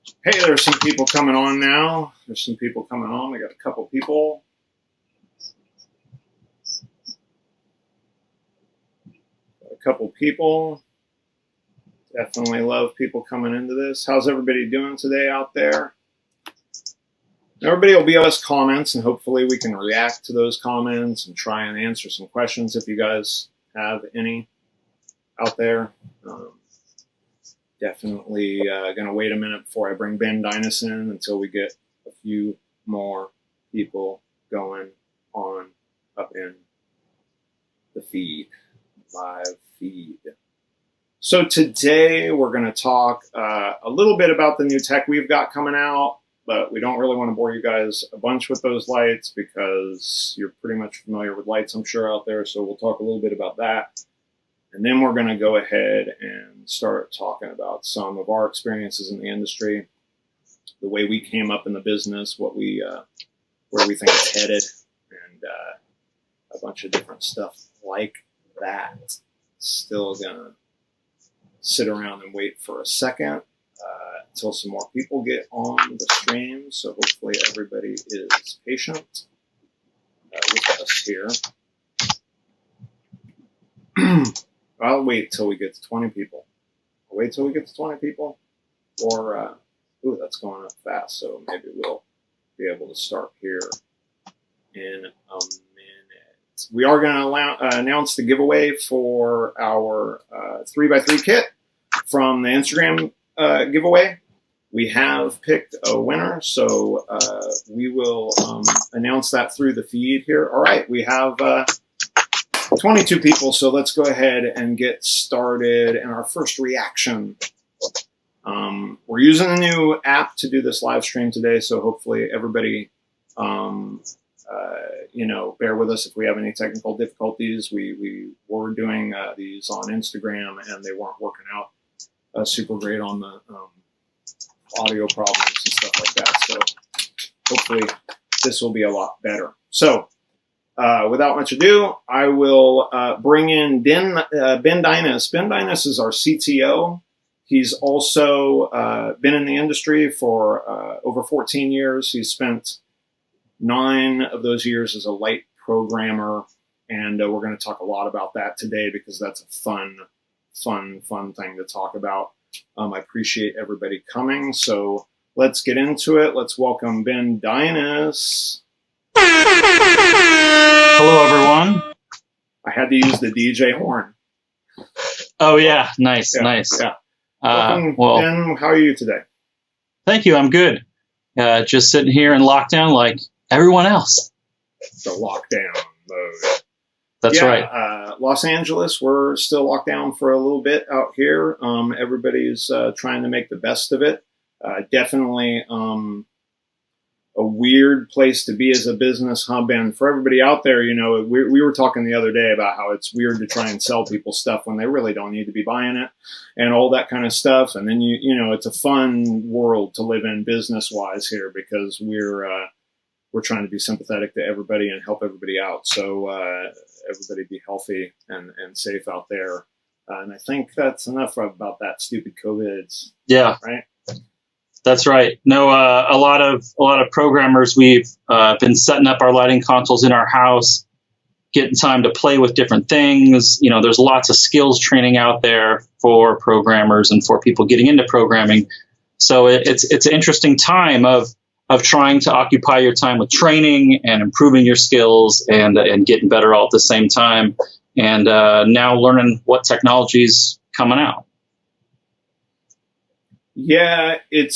Hey, there's some people coming on now. There's some people coming on. We got a couple people. Definitely love people coming into this. How's everybody doing today out there? Everybody will be able to comments, and hopefully we can react to those comments and try and answer some questions if you guys have any out there. Definitely going to wait a minute before I bring Ben Dynice in until we get a few more people going on up in the feed, live feed. So today we're going to talk a little bit about the new tech we've got coming out, but we don't really want to bore you guys a bunch with those lights because you're pretty much familiar with lights, I'm sure, out there. So we'll talk a little bit about that. And then we're going to go ahead and start talking about some of our experiences in the industry, the way we came up in the business, where we think it's headed, and a bunch of different stuff like that. Still going to sit around and wait for a second until some more people get on the stream. So hopefully everybody is patient with us here. I'll wait till we get to 20 people. Or, that's going up fast, so maybe we'll be able to start here in a minute. We are going to announce the giveaway for our 3x3 kit from the Instagram giveaway. We have picked a winner, so we will announce that through the feed here. All right, we have 22 people, so let's go ahead and get started. And our first reaction, we're using a new app to do this live stream today, so hopefully everybody, bear with us if we have any technical difficulties. We were doing these on Instagram, and they weren't working out super great on the audio problems and stuff like that. So hopefully this will be a lot better. So without much ado, I will bring in Ben Dynice. Ben Dynice is our CTO. He's also been in the industry for over 14 years. He's spent 9 of those years as a light programmer, and we're going to talk a lot about that today because that's a fun thing to talk about. I appreciate everybody coming, so let's get into it. Let's welcome Ben Dynice. Hello, everyone. I had to use the DJ horn. Oh, yeah. Nice. Yeah. Welcome, well, Ben, how are you today? Thank you. I'm good. Just sitting here in lockdown like everyone else. The lockdown mode. That's right. Los Angeles, we're still locked down for a little bit out here. Everybody's trying to make the best of it. Definitely a weird place to be as a business hub. And for everybody out there, we were talking the other day about how it's weird to try and sell people stuff when they really don't need to be buying it and all that kind of stuff. And then, it's a fun world to live in business-wise here because we're trying to be sympathetic to everybody and help everybody out. So everybody be healthy and safe out there. And I think that's enough about that stupid COVID. Yeah. Right? That's right. No, a lot of programmers, we've been setting up our lighting consoles in our house, getting time to play with different things. There's lots of skills training out there for programmers and for people getting into programming. So it's an interesting time of trying to occupy your time with training and improving your skills and getting better all at the same time. And now learning what technology's coming out. Yeah, it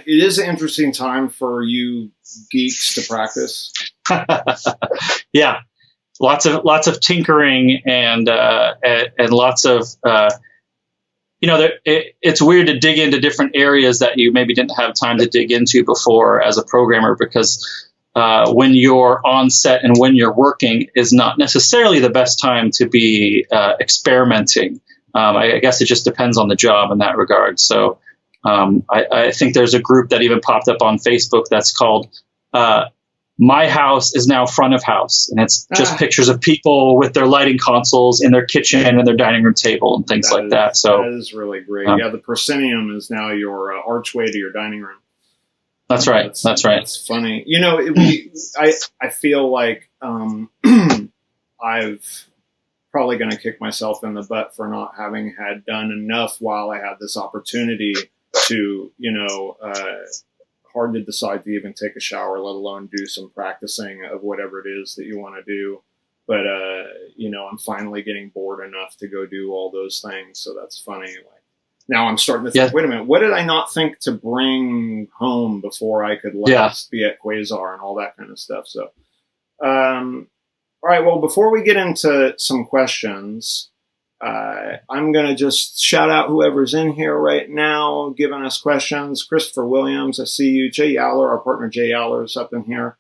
is an interesting time for you geeks to practice. Yeah, lots of tinkering and lots of it's weird to dig into different areas that you maybe didn't have time to dig into before as a programmer because when you're on set and when you're working is not necessarily the best time to be experimenting. I guess it just depends on the job in that regard. So. I think there's a group that even popped up on Facebook that's called my house is now front of house, and it's just pictures of people with their lighting consoles in their kitchen and their dining room table and things like that. So that is really great. Yeah, the proscenium is now your archway to your dining room. That's right. That's right. It's funny. You know, I feel like I've probably going to kick myself in the butt for not having had done enough while I had this opportunity to, hard to decide to even take a shower, let alone do some practicing of whatever it is that you want to do. But, I'm finally getting bored enough to go do all those things. So that's funny. Like, now I'm starting to think, wait a minute, what did I not think to bring home before I could last be at Quasar and all that kind of stuff? So, all right, well, before we get into some questions, I'm going to just shout out whoever's in here right now giving us questions. Christopher Williams, I see you. Jay Yowler, our partner Jay Yowler is up in here.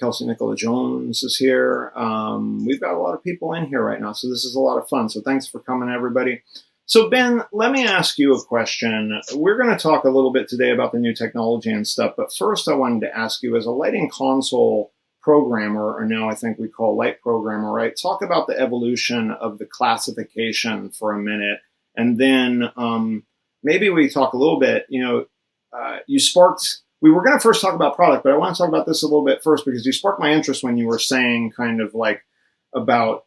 Kelsey Nicola Jones is here. We've got a lot of people in here right now, so this is a lot of fun. So thanks for coming, everybody. So Ben, let me ask you a question. We're going to talk a little bit today about the new technology and stuff, but first I wanted to ask you, as a lighting console programmer, or now I think we call light programmer, right? Talk about the evolution of the classification for a minute. And then maybe we talk a little bit, we were going to first talk about product, but I want to talk about this a little bit first because you sparked my interest when you were saying kind of like about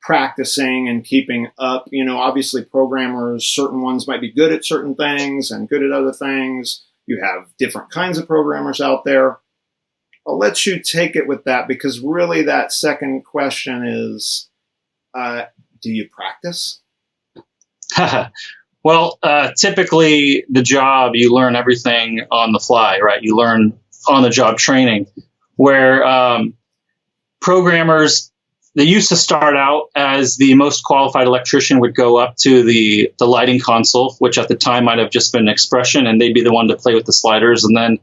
practicing and keeping up. Obviously programmers, certain ones might be good at certain things and good at other things. You have different kinds of programmers out there. I'll let you take it with that because really that second question is, do you practice? Well, typically the job, you learn everything on the fly, right? You learn on the job training where programmers, they used to start out as the most qualified electrician would go up to the lighting console, which at the time might have just been an expression, and they'd be the one to play with the sliders. And then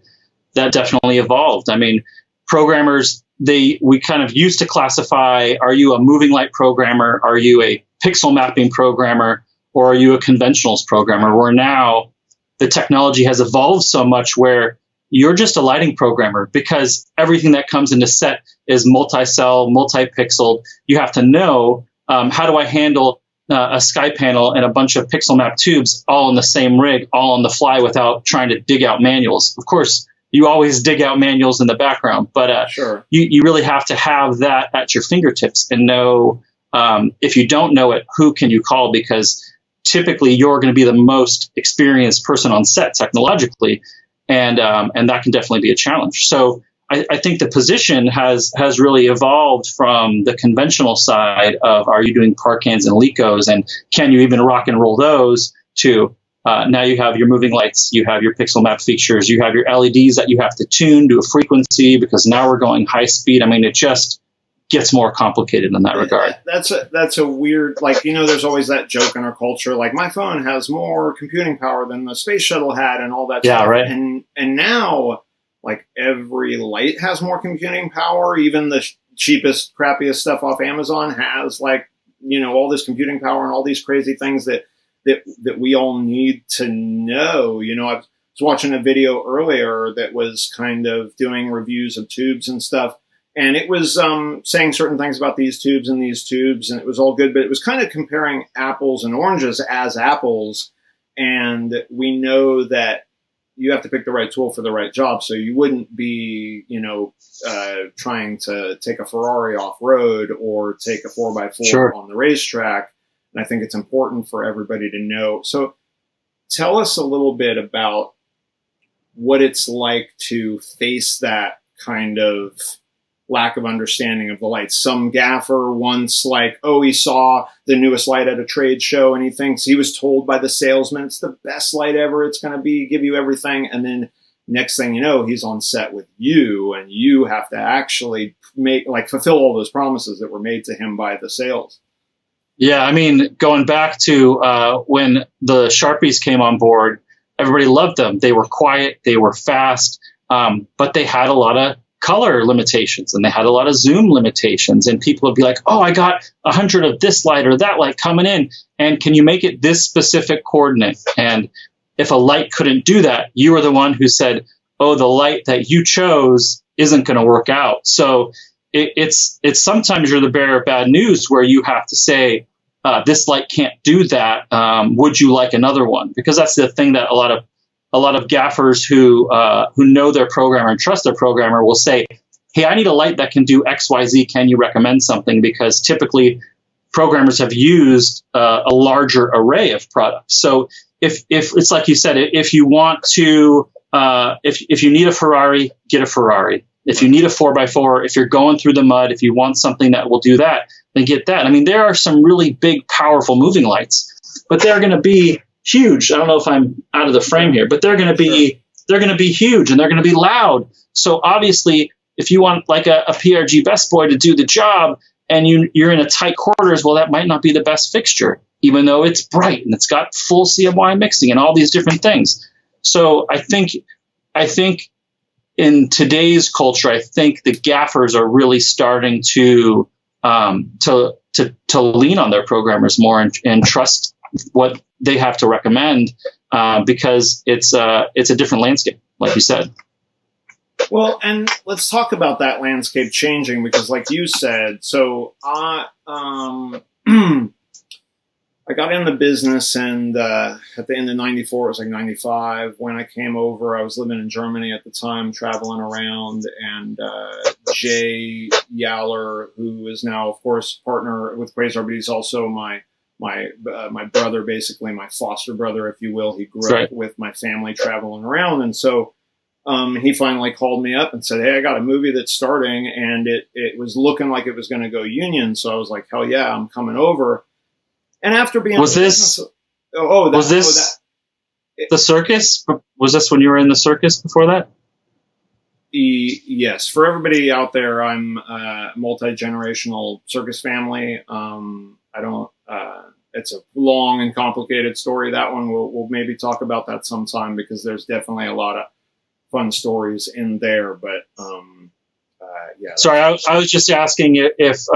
that definitely evolved. I mean, programmers, we kind of used to classify, are you a moving light programmer? Are you a pixel mapping programmer? Or are you a conventionals programmer? Where now the technology has evolved so much where you're just a lighting programmer because everything that comes into set is multi-cell, multi-pixeled. You have to know, how do I handle a sky panel and a bunch of pixel map tubes all in the same rig, all on the fly without trying to dig out manuals. Of course, you always dig out manuals in the background, but sure. you really have to have that at your fingertips and know, if you don't know it, who can you call? Because typically you're going to be the most experienced person on set technologically, and that can definitely be a challenge. So I think the position has really evolved from the conventional side of, are you doing Parkans and Lecos, and can you even rock and roll those, to now you have your moving lights, you have your pixel map features, you have your LEDs that you have to tune to a frequency because now we're going high speed. I mean, it just gets more complicated in that regard. That's a weird, there's always that joke in our culture, like my phone has more computing power than the space shuttle had and all that stuff. Yeah, right. And now, like, every light has more computing power. Even the cheapest, crappiest stuff off Amazon has, all this computing power and all these crazy things that we all need to know. I was watching a video earlier that was kind of doing reviews of tubes and stuff. And it was saying certain things about these tubes, and it was all good, but it was kind of comparing apples and oranges as apples. And we know that you have to pick the right tool for the right job. So you wouldn't be, trying to take a Ferrari off-road or take a 4x4 Sure. on the racetrack. And I think it's important for everybody to know. So tell us a little bit about what it's like to face that kind of lack of understanding of the lights. Some gaffer once he saw the newest light at a trade show and he thinks he was told by the salesman it's the best light ever, it's going to give you everything. And then next thing you know, he's on set with you and you have to actually fulfill all those promises that were made to him by the sales. Yeah, I mean, going back to when the Sharpies came on board, everybody loved them. They were quiet, they were fast, but they had a lot of color limitations and they had a lot of zoom limitations, and people would be like, oh, I got 100 of this light or that light coming in, and can you make it this specific coordinate? And if a light couldn't do that, you were the one who said, oh, the light that you chose isn't going to work out. So it's sometimes you're the bearer of bad news where you have to say, this light can't do that. Would you like another one? Because that's the thing that a lot of gaffers who know their programmer and trust their programmer will say, hey, I need a light that can do X, Y, Z. Can you recommend something? Because typically programmers have used a larger array of products. So if it's like you said, if you want to, if you need a Ferrari, get a Ferrari. If you need a 4x4, if you're going through the mud, if you want something that will do that, then get that. I mean, there are some really big, powerful moving lights, but they're going to be huge. I don't know if I'm out of the frame here, but they're going to be huge and they're going to be loud. So obviously, if you want like a PRG best boy to do the job and you're in a tight quarters, well, that might not be the best fixture, even though it's bright and it's got full CMY mixing and all these different things. So I think in today's culture, I think the gaffers are really starting to lean on their programmers more and trust what they have to recommend because it's a different landscape, like you said. Well, and let's talk about that landscape changing because, like you said, so I got in the business and at the end of 94, it was like 95. When I came over, I was living in Germany at the time, traveling around, and Jay Yaller, who is now, of course, partner with Quasar, but he's also my brother, basically my foster brother, if you will. He grew up with my family traveling around, and so he finally called me up and said, hey, I got a movie that's starting, and it was looking like it was going to go union, so I was like, hell yeah, I'm coming over. And after being the circus? Was this when you were in the circus before that? Yes. For everybody out there, I'm a multi-generational circus family. It's a long and complicated story. That one we'll maybe talk about that sometime because there's definitely a lot of fun stories in there. But yeah. Sorry, I was just asking if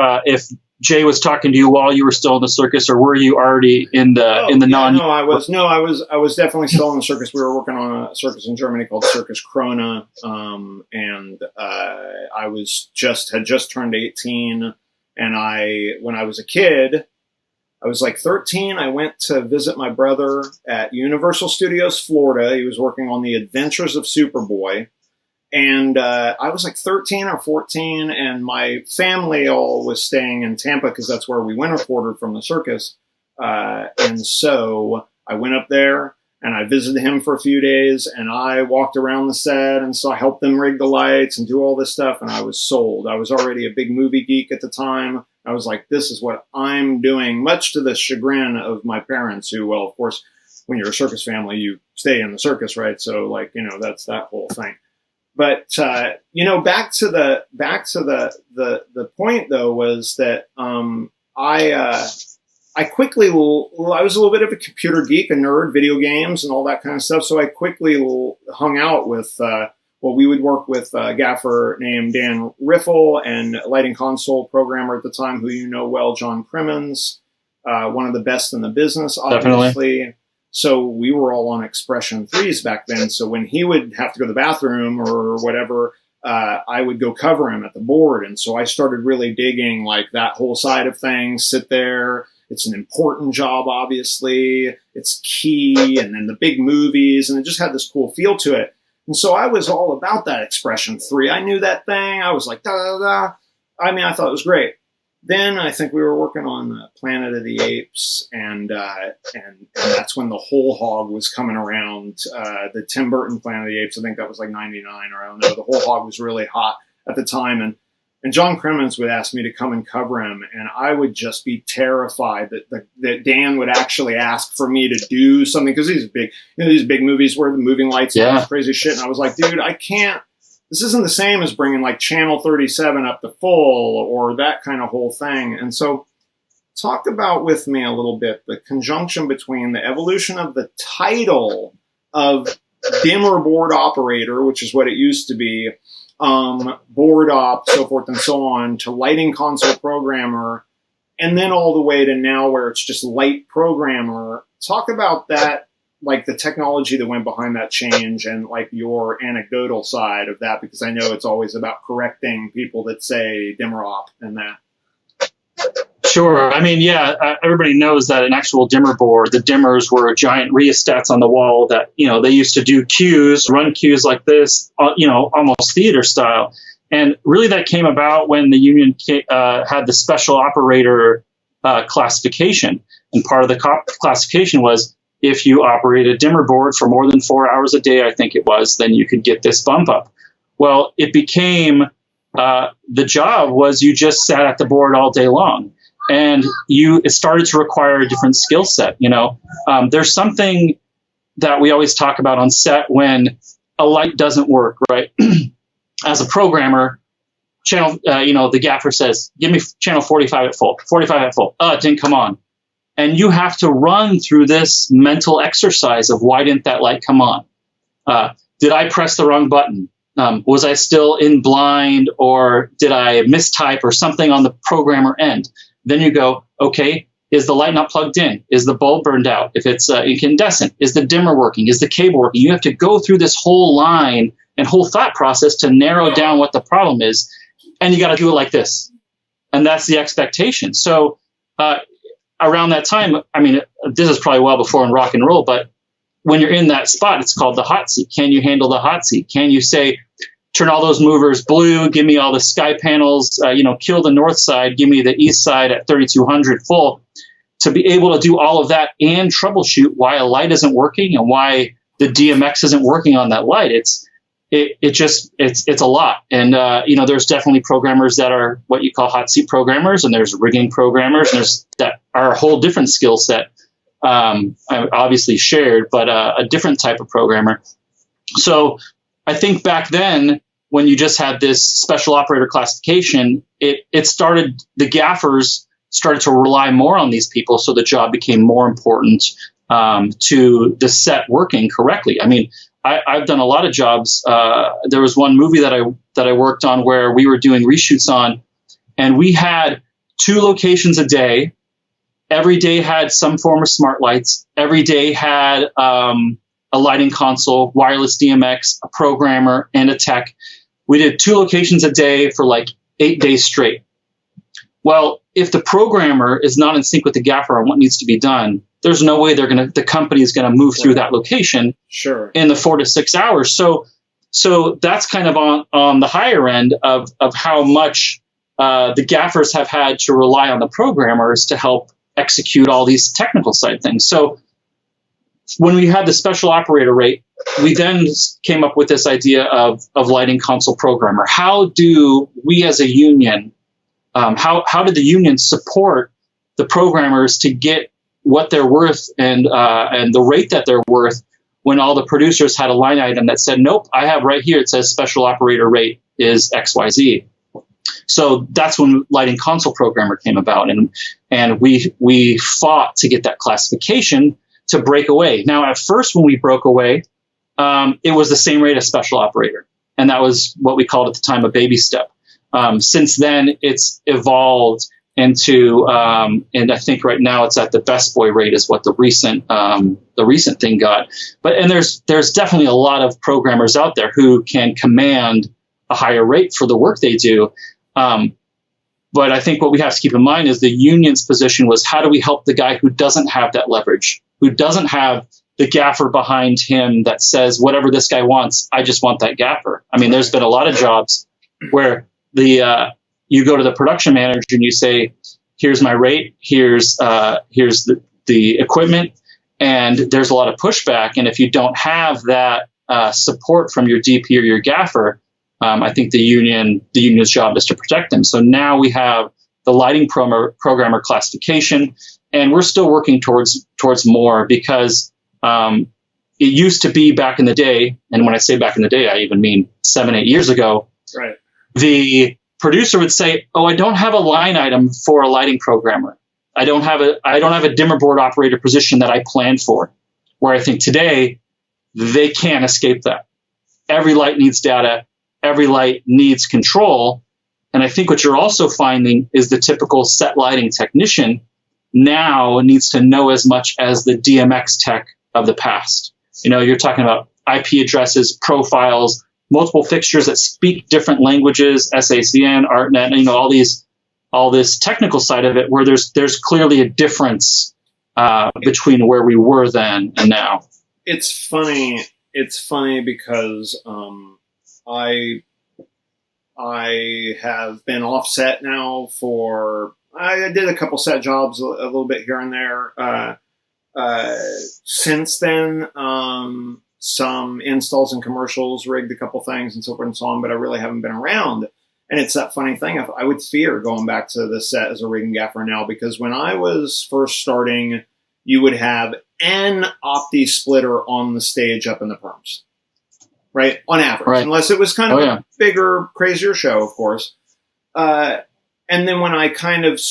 Jay was talking to you while you were still in the circus, or were you already in the non? No, I was definitely still in the circus. We were working on a circus in Germany called Circus Krone, and I had just turned 18, and when I was a kid, I was like 13. I went to visit my brother at Universal Studios, Florida. He was working on The Adventures of Superboy. And I was like 13 or 14, and my family all was staying in Tampa because that's where we winter quartered from the circus. And so I went up there and I visited him for a few days, and I walked around the set and so I helped them rig the lights and do all this stuff. And I was sold. I was already a big movie geek at the time. I was like, this is what I'm doing, much to the chagrin of my parents who, well, of course, when you're a circus family, you stay in the circus, right? So like, that's that whole thing. But back to the point though was that I quickly I was a little bit of a computer geek, a nerd, video games and all that kind of stuff. So I quickly hung out with we would work with a gaffer named Dan Riffle and lighting console programmer at the time, who you know well, John Crimmins, one of the best in the business, obviously. Definitely. So we were all on Expression 3s back then. So when he would have to go to the bathroom or whatever, I would go cover him at the board. And so I started really digging like that whole side of things, sit there. It's an important job, obviously. It's key. And then the big movies. And it just had this cool feel to it. And so I was all about that Expression 3. I knew that thing. I was like, da, da, da. I mean, I thought it was great. Then I think we were working on Planet of the Apes, and that's when the whole hog was coming around. The Tim Burton Planet of the Apes, I think that was like 99, or I don't know. The whole hog was really hot at the time, and John Crimmins would ask me to come and cover him, and I would just be terrified that Dan would actually ask for me to do something, because these big movies where the moving lights and all this crazy shit, and I was like, dude, I can't. This isn't the same as bringing like Channel 37 up to full or that kind of whole thing. And so talk about with me a little bit the conjunction between the evolution of the title of dimmer board operator, which is what it used to be, board op, so forth and so on, to lighting console programmer, and then all the way to now where it's just light programmer. Talk about that like the technology that went behind that change and like your anecdotal side of that, because I know it's always about correcting people that say dimmer op and that. Sure. I mean, yeah, everybody knows that an actual dimmer board, the dimmers were giant rheostats on the wall that, they used to do run queues like this, almost theater style. And really that came about when the union had the special operator classification. And part of the classification was if you operate a dimmer board for more than 4 hours a day, I think it was, then you could get this bump up. Well, it became the job was you just sat at the board all day long. And it started to require a different skill set. There's something that we always talk about on set when a light doesn't work, right? As a programmer, the gaffer says, give me channel 45 at full, 45 at full. It didn't come on. And you have to run through this mental exercise of why didn't that light come on? Did I press the wrong button? Was I still in blind, or did I mistype or something on the programmer end? Then you go, okay, is the light not plugged in? Is the bulb burned out? If it's incandescent, is the dimmer working? Is the cable working? You have to go through this whole line and whole thought process to narrow down what the problem is. And you got to do it like this. And that's the expectation. So around that time, I mean, this is probably well before in rock and roll, but when you're in that spot, it's called the hot seat. Can you handle the hot seat? Can you say, turn all those movers blue, give me all the sky panels, kill the north side, give me the east side at 3200 full, to be able to do all of that and troubleshoot why a light isn't working and why the DMX isn't working on that light. It's a lot. And, there's definitely programmers that are what you call hot seat programmers, and there's rigging programmers, and there's that are a whole different skill set, obviously shared, but a different type of programmer. So I think back then, when you just had this special operator classification, the gaffers started to rely more on these people, so the job became more important to the set working correctly. I mean, I've done a lot of jobs. There was one movie that I worked on where we were doing reshoots on, and we had 2 locations a day. Every day had some form of smart lights. Every day had a lighting console, wireless DMX, a programmer, and a tech. We did 2 locations a day for like 8 days straight. Well, if the programmer is not in sync with the gaffer on what needs to be done, there's no way the company is going to move through that location in the 4 to 6 hours. So that's kind of on the higher end of how much the gaffers have had to rely on the programmers to help execute all these technical side things. So when we had the special operator rate, we then came up with this idea of lighting console programmer. How do we as a union, how did the union support the programmers to get what they're worth and the rate that they're worth when all the producers had a line item that said, nope, I have right here, it says special operator rate is XYZ. So that's when lighting console programmer came about, and we fought to get that classification to break away. Now, at first, when we broke away, it was the same rate as special operator, and that was what we called at the time a baby step. Since then, it's evolved into, and I think right now it's at the best boy rate is what the recent thing got. And there's definitely a lot of programmers out there who can command a higher rate for the work they do. But I think what we have to keep in mind is the union's position was, how do we help the guy who doesn't have that leverage, who doesn't have the gaffer behind him that says, whatever this guy wants, I just want that gaffer. I mean, there's been a lot of jobs where you go to the production manager and you say, here's my rate, here's the equipment, and there's a lot of pushback. And if you don't have that support from your DP or your gaffer, I think the union's job is to protect them. So now we have the lighting programmer classification, and we're still working towards more, because it used to be back in the day, and when I say back in the day, I even mean 7-8 years ago. Right. The producer would say, "Oh, I don't have a line item for a lighting programmer. I don't have a dimmer board operator position that I planned for." Where I think today they can't escape that. Every light needs data. Every light needs control. And I think what you're also finding is the typical set lighting technician now needs to know as much as the DMX tech of the past. You're talking about IP addresses, profiles, multiple fixtures that speak different languages, SACN, ArtNet, all this technical side of it, where there's clearly a difference between where we were then and now. It's funny. It's funny because I have been offset now for. I did a couple set jobs, a little bit here and there. Since then, some installs and commercials, rigged a couple things and so forth and so on, but I really haven't been around. And it's that funny thing. I would fear going back to the set as a rigging gaffer now, because when I was first starting, you would have an opti splitter on the stage up in the perms, right? On average, right. Unless it was kind of a bigger, crazier show, of course. And then when I kind of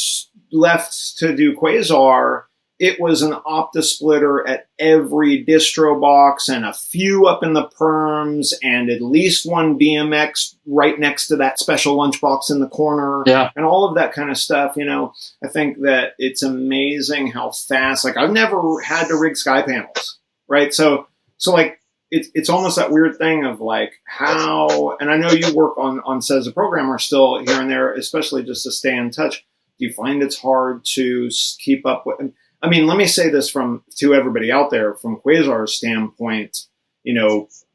left to do Quasar, it was an opti splitter at every distro box and a few up in the perms and at least one BMX right next to that special lunchbox in the corner. Yeah. And all of that kind of stuff. I think that it's amazing how fast, like I've never had to rig sky panels, right? So like it's almost that weird thing of like how, and I know you work on set as a programmer still here and there, especially just to stay in touch. Do you find it's hard to keep up with? I mean, let me say this to everybody out there from Quasar's standpoint,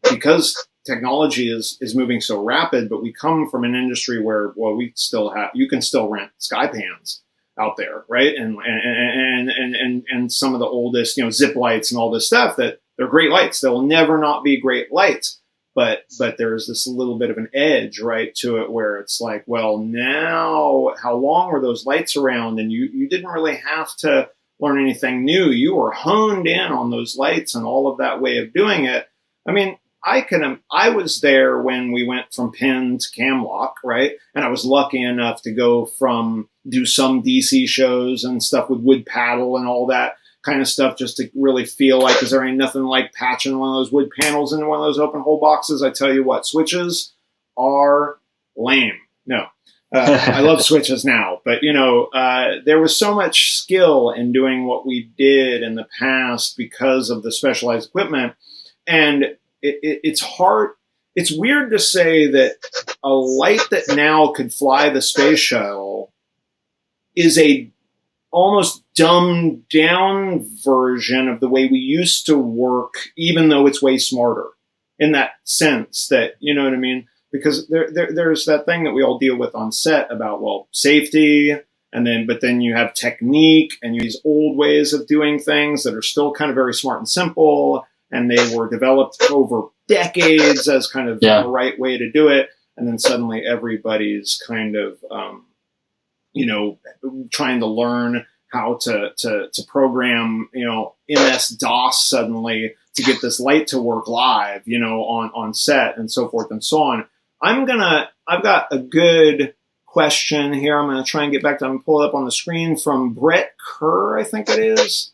because technology is moving so rapid, but we come from an industry where, well, you can still rent sky pans out there, right? And some of the oldest, zip lights and all this stuff that they're great lights. They'll never not be great lights. But there's this little bit of an edge, right, to it where it's like, well, now how long were those lights around? And you didn't really have to learn anything new. You were honed in on those lights and all of that way of doing it. I mean, I was there when we went from pin to cam lock, right? And I was lucky enough to do some DC shows and stuff with wood paddle and all that kind of stuff, just to really feel like, because there ain't nothing like patching one of those wood panels into one of those open hole boxes. I tell you what, switches are lame. No. I love switches now, but there was so much skill in doing what we did in the past because of the specialized equipment. And it's hard. It's weird to say that a light that now could fly the space shuttle is a almost dumbed down version of the way we used to work, even though it's way smarter in that sense that, you know what I mean? Because there's that thing that we all deal with on set about, well, safety, but then you have technique and these old ways of doing things that are still kind of very smart and simple, and they were developed over decades as kind of the right way to do it. And then suddenly everybody's kind of, trying to learn how to program, MS-DOS suddenly to get this light to work live, on set and so forth and so on. I've got a good question here. I'm going to try and get back to, I'm going to pull it up on the screen from Brett Kerr, I think it is.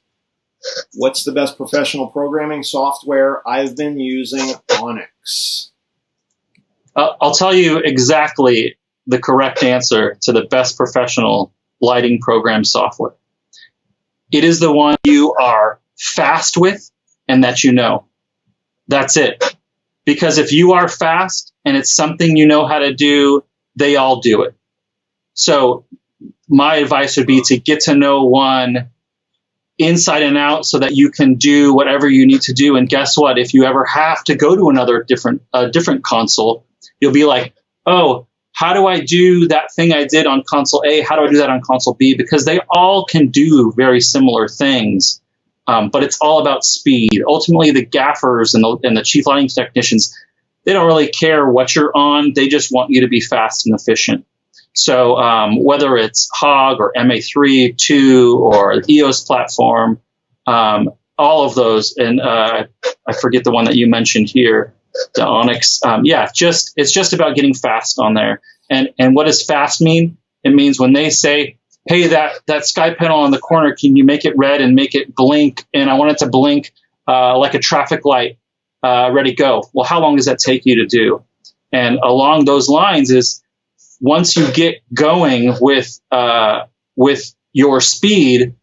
What's the best professional programming software? I've been using Onyx. I'll tell you exactly the correct answer to the best professional lighting program software. It is the one you are fast with and that you know. That's it. Because if you are fast and it's something you know how to do, they all do it. So my advice would be to get to know one inside and out so that you can do whatever you need to do. And guess what? If you ever have to go to another different console, you'll be like, oh, how do I do that thing I did on console A? How do I do that on console B? Because they all can do very similar things. But it's all about speed. Ultimately, the gaffers and the chief lighting technicians, they don't really care what you're on. They just want you to be fast and efficient. So whether it's HOG or MA3, 2, or the EOS platform, all of those, and I forget the one that you mentioned here, the Onyx. It's just about getting fast on there. And what does fast mean? It means when they say, hey, that sky panel on the corner, can you make it red and make it blink? And I want it to blink like a traffic light, ready, go. Well, how long does that take you to do? And along those lines is once you get going with your speed,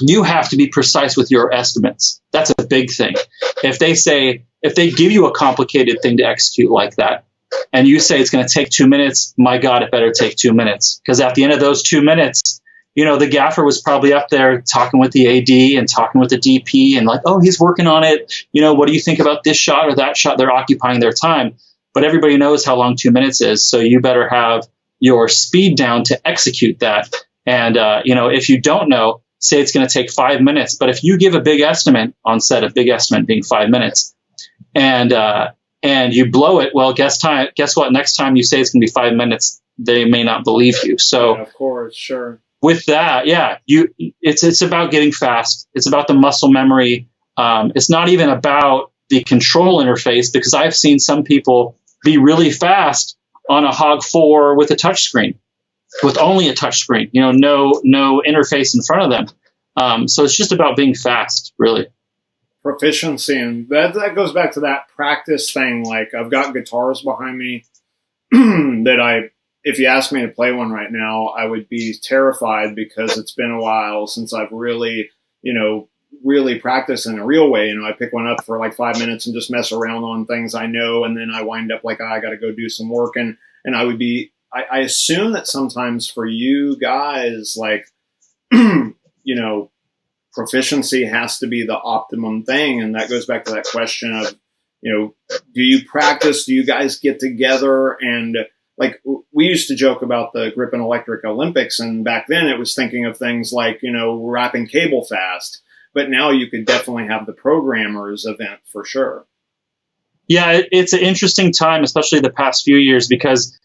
you have to be precise with your estimates. That's a big thing. If they give you a complicated thing to execute like that, and you say it's going to take 2 minutes, my God, it better take 2 minutes. Because at the end of those 2 minutes, the gaffer was probably up there talking with the AD and talking with the DP and like, oh, he's working on it. What do you think about this shot or that shot? They're occupying their time. But everybody knows how long 2 minutes is. So you better have your speed down to execute that. And, if you don't know, say it's going to take 5 minutes. But if you give a big estimate on set, a big estimate being 5 minutes, and you blow it, well, guess what? Next time you say it's going to be 5 minutes, they may not believe you. So, yeah, of course, sure. With that, yeah, it's about getting fast. It's about the muscle memory. It's not even about the control interface, because I've seen some people be really fast on a Hog 4 with a touchscreen, with only a touchscreen. No interface in front of them. So it's just about being fast, really. Proficiency, and that goes back to that practice thing. Like, I've got guitars behind me that if you ask me to play one right now, I would be terrified, because it's been a while since I've really practiced in a real way. I pick one up for like 5 minutes and just mess around on things I know, and then I wind up like, I got to go do some work, and I assume that sometimes for you guys, like, proficiency has to be the optimum thing. And that goes back to that question of, do you practice? Do you guys get together? And like, we used to joke about the Grip and Electric Olympics. And back then it was thinking of things like, wrapping cable fast. But now you could definitely have the programmers event for sure. Yeah, it's an interesting time, especially the past few years, because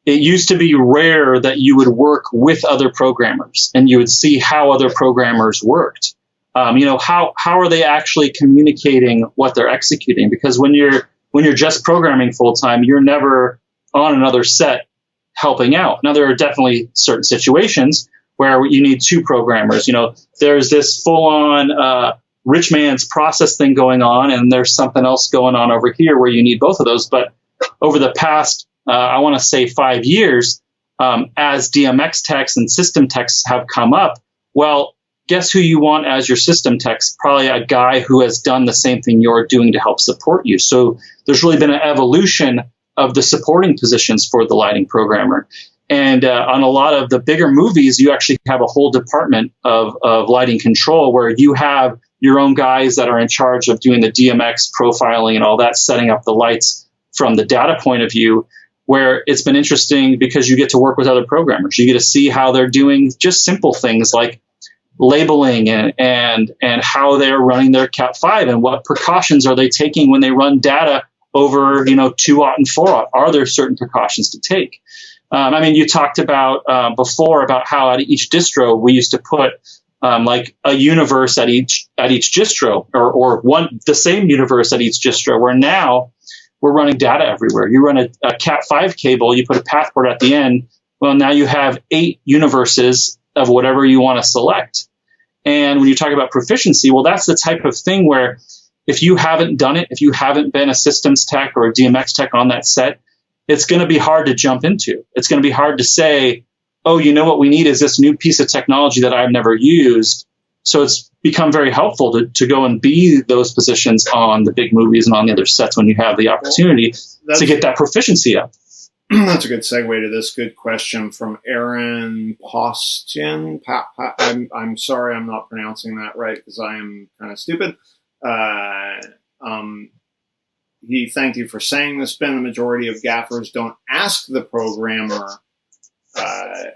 it used to be rare that you would work with other programmers and you would see how other programmers worked. How are they actually communicating what they're executing? Because when you're just programming full time, you're never on another set helping out. Now, there are definitely certain situations where you need two programmers. There's this full on rich man's process thing going on, and there's something else going on over here where you need both of those. But over the past I want to say 5 years, as DMX techs and system techs have come up, well, guess who you want as your system techs? Probably a guy who has done the same thing you're doing to help support you. So there's really been an evolution of the supporting positions for the lighting programmer. And on a lot of the bigger movies, you actually have a whole department of lighting control where you have your own guys that are in charge of doing the DMX profiling and all that, setting up the lights from the data point of view, where it's been interesting because you get to work with other programmers. You get to see how they're doing just simple things like labeling and how they're running their Cat5 and what precautions are they taking when they run data over 2-aught and 4-aught. Are there certain precautions to take? You talked about before about how at each distro we used to put like a universe at each distro, or the same universe at each distro, where now we're running data everywhere. You run a Cat5 cable, you put a path port at the end. Well, now you have 8 universes of whatever you want to select. And when you talk about proficiency, well, that's the type of thing where if you haven't done it, if you haven't been a systems tech or a DMX tech on that set, it's going to be hard to jump into. It's going to be hard to say, oh, what we need is this new piece of technology that I've never used. So it's become very helpful to go and be those positions on the big movies and on the other sets when you have the opportunity to get that proficiency up. That's a good segue to this good question from Aaron Postian. I'm sorry I'm not pronouncing that right because I am kind of stupid. He thanked you for saying this, Ben. The majority of gaffers don't ask the programmer.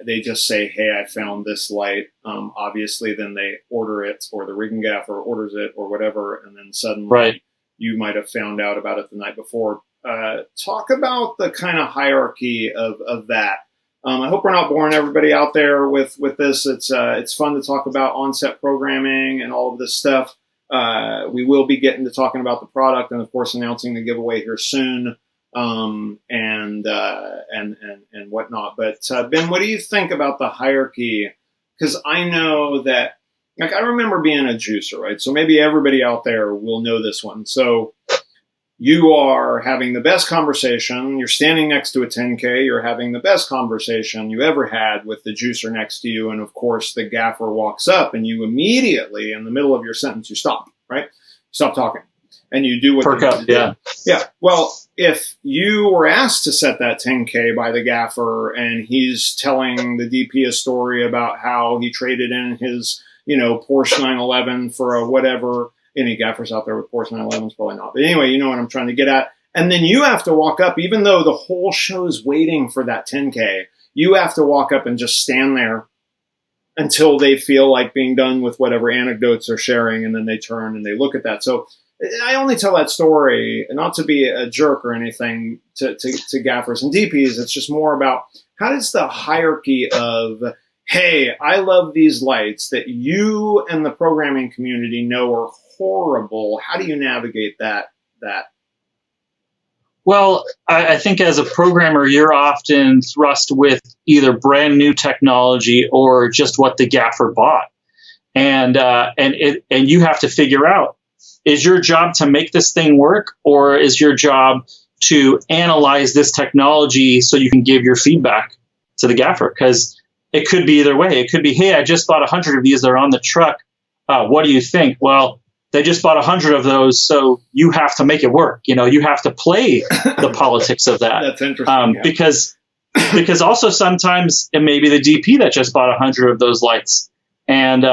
They just say, hey, I found this light. Obviously, then they order it, or the rigging gaffer orders it, or whatever, and then suddenly you might have found out about it the night before. Talk about the kind of hierarchy of that. I hope we're not boring everybody out there with this. It's fun to talk about on-set programming and all of this stuff. We will be getting to talking about the product and, of course, announcing the giveaway here soon. And whatnot. But Ben, what do you think about the hierarchy? Because I know that, like, I remember being a juicer, right? So maybe everybody out there will know this one. So you are having the best conversation. You're standing next to a 10K. You're having the best conversation you ever had with the juicer next to you. And of course, the gaffer walks up and you immediately, in the middle of your sentence, you stop, right? Stop talking. And you do what Perk you need up, to do. yeah. Yeah. Well, if you were asked to set that 10K by the gaffer and he's telling the DP a story about how he traded in his, Porsche 911 for a whatever, any gaffers out there with Porsche 911s, probably not. But anyway, you know what I'm trying to get at. And then you have to walk up, even though the whole show's waiting for that 10K, you have to walk up and just stand there until they feel like being done with whatever anecdotes they're sharing, and then they turn and they look at that. So I only tell that story not to be a jerk or anything to gaffers and DPs. It's just more about how does the hierarchy of, hey, I love these lights that you and the programming community know are horrible. How do you navigate that? Well, I think as a programmer, you're often thrust with either brand new technology or just what the gaffer bought. And you have to figure out, is your job to make this thing work, or is your job to analyze this technology so you can give your feedback to the gaffer? Because it could be either way. It could be, hey, I just bought 100 of these. They're on the truck. What do you think? Well, they just bought 100 of those, so you have to make it work. You have to play the politics of that. That's interesting. Yeah. Because also sometimes it may be the DP that just bought 100 of those lights. And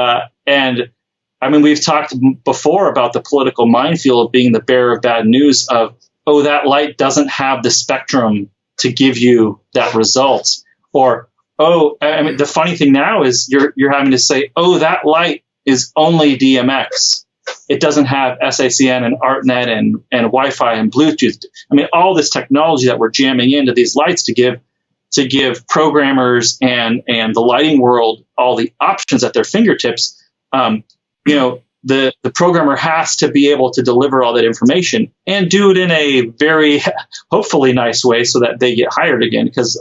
I mean, we've talked before about the political minefield of being the bearer of bad news of, oh, that light doesn't have the spectrum to give you that result. Or, oh, I mean, the funny thing now is you're having to say, oh, that light is only DMX. It doesn't have SACN and ArtNet and Wi-Fi and Bluetooth. I mean, all this technology that we're jamming into these lights to give programmers and the lighting world all the options at their fingertips. The programmer has to be able to deliver all that information and do it in a very, hopefully nice way so that they get hired again. Because,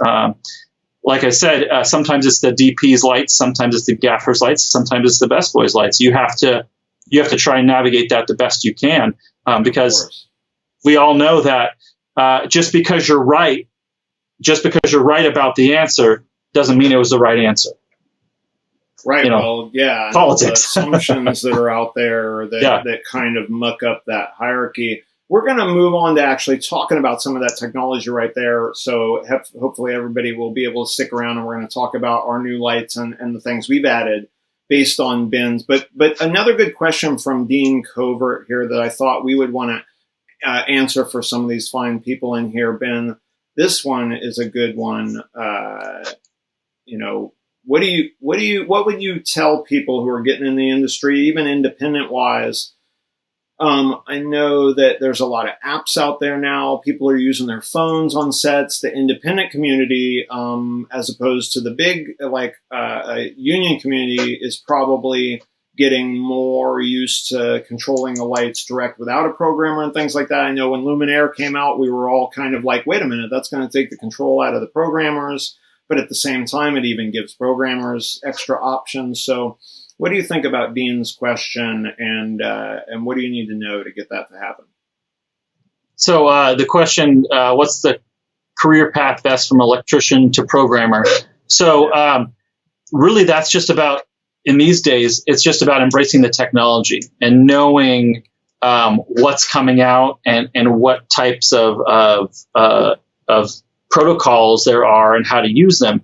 like I said, sometimes it's the DP's lights, sometimes it's the gaffer's lights, sometimes it's the best boy's lights. You have to try and navigate that the best you can, because we all know that just because you're right about the answer doesn't mean it was the right answer. Right. Well, yeah. Politics. The assumptions that are out there that kind of muck up that hierarchy. We're going to move on to actually talking about some of that technology right there. So hopefully everybody will be able to stick around, and we're going to talk about our new lights and the things we've added based on Ben's. But another good question from Dean Covert here that I thought we would want to answer for some of these fine people in here. Ben, this one is a good one. What would you tell people who are getting in the industry, even independent wise? I know that there's a lot of apps out there now. People are using their phones on sets. The independent community, as opposed to the big, union community, is probably getting more used to controlling the lights direct without a programmer and things like that. I know when Luminaire came out, we were all kind of like, wait a minute, that's going to take the control out of the programmers. But at the same time, it even gives programmers extra options. So what do you think about Dean's question, and what do you need to know to get that to happen? So the question, what's the career path best from electrician to programmer? So really that's just about, in these days, it's just about embracing the technology and knowing what's coming out and what types of protocols there are and how to use them.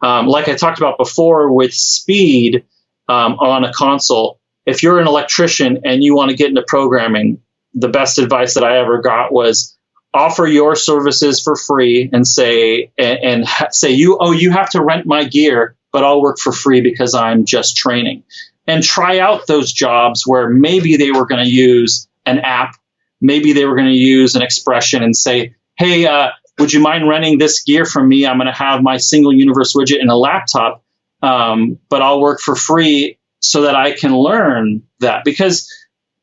Like I talked about before with speed on a console, if you're an electrician and you want to get into programming, the best advice that I ever got was offer your services for free and say you have to rent my gear, but I'll work for free because I'm just training. And try out those jobs where maybe they were going to use an app, maybe they were going to use an expression and say, hey, would you mind renting this gear from me? I'm going to have my single universe widget in a laptop, but I'll work for free so that I can learn that. Because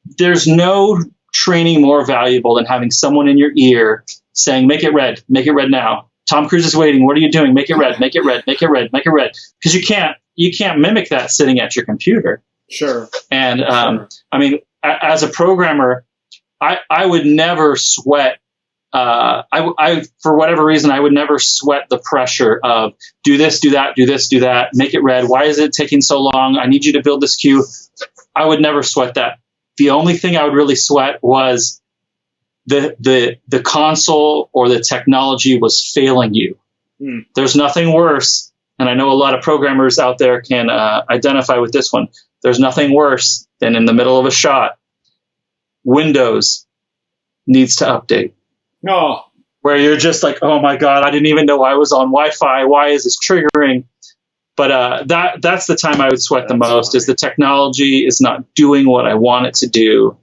there's no training more valuable than having someone in your ear saying, make it red now. Tom Cruise is waiting. What are you doing? Make it red, make it red, make it red, make it red. Because you can't mimic that sitting at your computer. Sure. And sure. I mean, as a programmer, I would never sweat. I for whatever reason, I would never sweat the pressure of do this, do that, do this, do that, make it red. Why is it taking so long? I need you to build this queue. I would never sweat that. The only thing I would really sweat was the console or the technology was failing you. There's nothing worse, and I know a lot of programmers out there can identify with this one. There's nothing worse than in the middle of a shot, Windows needs to update. No. Where you're just like, oh my God, I didn't even know I was on Wi-Fi. Why is this triggering? But that's the time I would sweat the most, is the technology is not doing what I want it to do.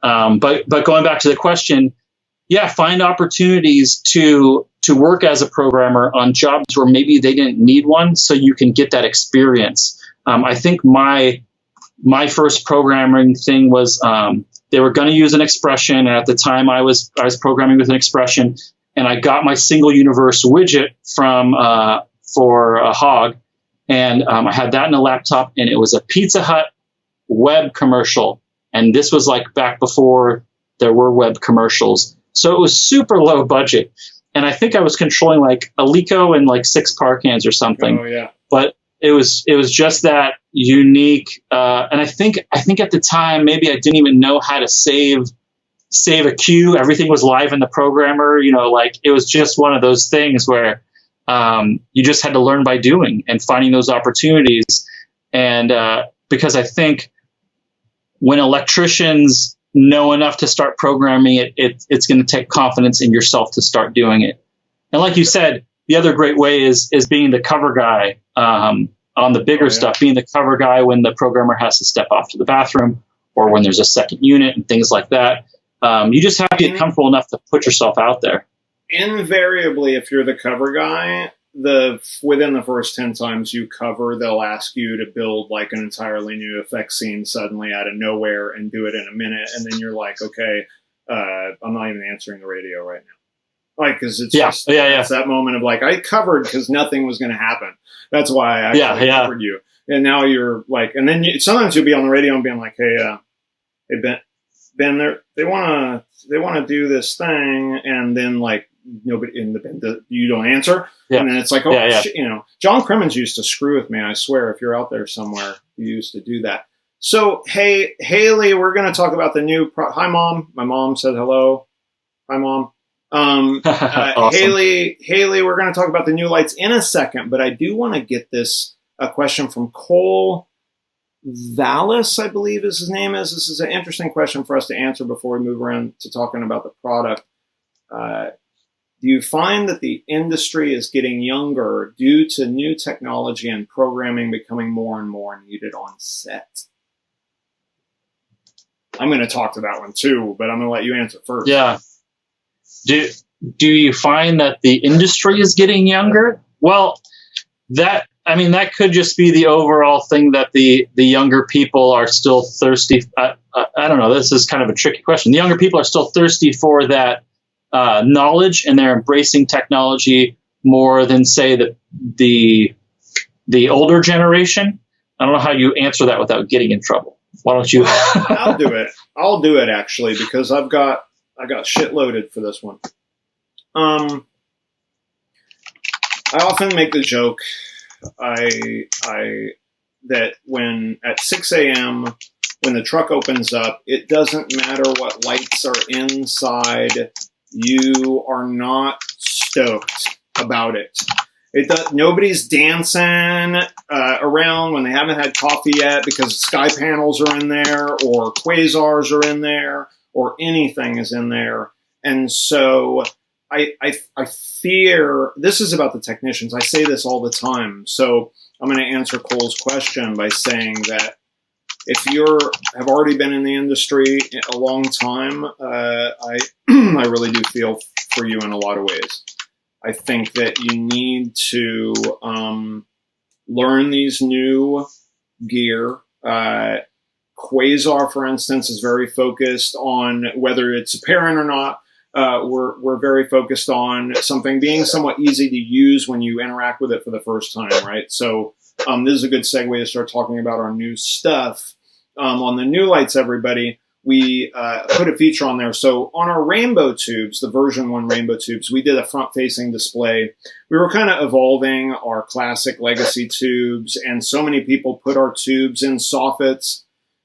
But going back to the question, yeah, find opportunities to work as a programmer on jobs where maybe they didn't need one, so you can get that experience. I think my first programming thing was they were going to use an expression, and at the time I was programming with an expression, and I got my single universe widget from for a Hog, and I had that in a laptop, and it was a Pizza Hut web commercial, and this was like back before there were web commercials, so it was super low budget, and I think I was controlling like Alico and like 6 Parkans or something. Oh yeah. But it was just that unique, and I think at the time maybe I didn't even know how to save a queue. Everything was live in the programmer. Like it was just one of those things where you just had to learn by doing and finding those opportunities. And because I think when electricians know enough to start programming it's going to take confidence in yourself to start doing it. And like you said, the other great way is being the cover guy on the bigger stuff, being the cover guy when the programmer has to step off to the bathroom or when there's a second unit and things like that. You just have to get comfortable enough to put yourself out there. Invariably, if you're the cover guy, within the first 10 times you cover, they'll ask you to build like an entirely new effect scene suddenly out of nowhere and do it in a minute. And then you're like, okay, I'm not even answering the radio right now. Like, because it's it's that moment of like, I covered because nothing was going to happen. That's why I actually covered you. And now you're like, and then sometimes you'll be on the radio and being like, hey Ben, they want to do this thing, and then like nobody you don't answer, and then it's like, shit, John Crimmins used to screw with me. I swear, if you're out there somewhere, he used to do that. So hey, Haley, we're going to talk about the new. Hi, Mom. My mom said hello. Hi, Mom. Awesome. Haley, we're going to talk about the new lights in a second, but I do want to get a question from Cole Vallis, I believe his name is. This is an interesting question for us to answer before we move around to talking about the product. Do you find that the industry is getting younger due to new technology and programming becoming more and more needed on set? I'm going to talk to that one too, but I'm going to let you answer first. Yeah. Do you find that the industry is getting younger? Well, that could just be the overall thing that the younger people are still thirsty. I don't know. This is kind of a tricky question. The younger people are still thirsty for that knowledge, and they're embracing technology more than, say, the older generation. I don't know how you answer that without getting in trouble. Why don't you? I'll do it. I'll do it actually, because I got shit loaded for this one. I often make the joke that when at 6 a.m. when the truck opens up, it doesn't matter what lights are inside. You are not stoked about it. Nobody's dancing around when they haven't had coffee yet because sky panels are in there or quasars are in there or anything is in there. And so I fear, this is about the technicians. I say this all the time. So I'm going to answer Cole's question by saying that if have already been in the industry a long time, I really do feel for you in a lot of ways. I think that you need to learn these new gear. Quasar, for instance, is very focused on whether it's apparent or not. We're very focused on something being somewhat easy to use when you interact with it for the first time, right? So this is a good segue to start talking about our new stuff. On the new lights, everybody, we put a feature on there. So on our rainbow tubes, the version 1 rainbow tubes, we did a front-facing display. We were kind of evolving our classic legacy tubes, and so many people put our tubes in soffits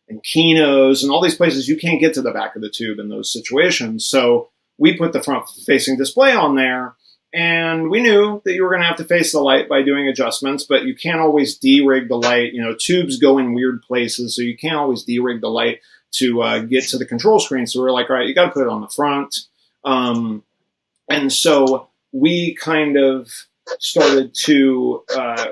and Kinos and all these places you can't get to the back of the tube in those situations. So we put the front-facing display on there, and we knew that you were going to have to face the light by doing adjustments, but you can't always de-rig the light. You know, tubes go in weird places, so you can't always de-rig the light to get to the control screen. So we're like, all right, you got to put it on the front. And so we kind of started to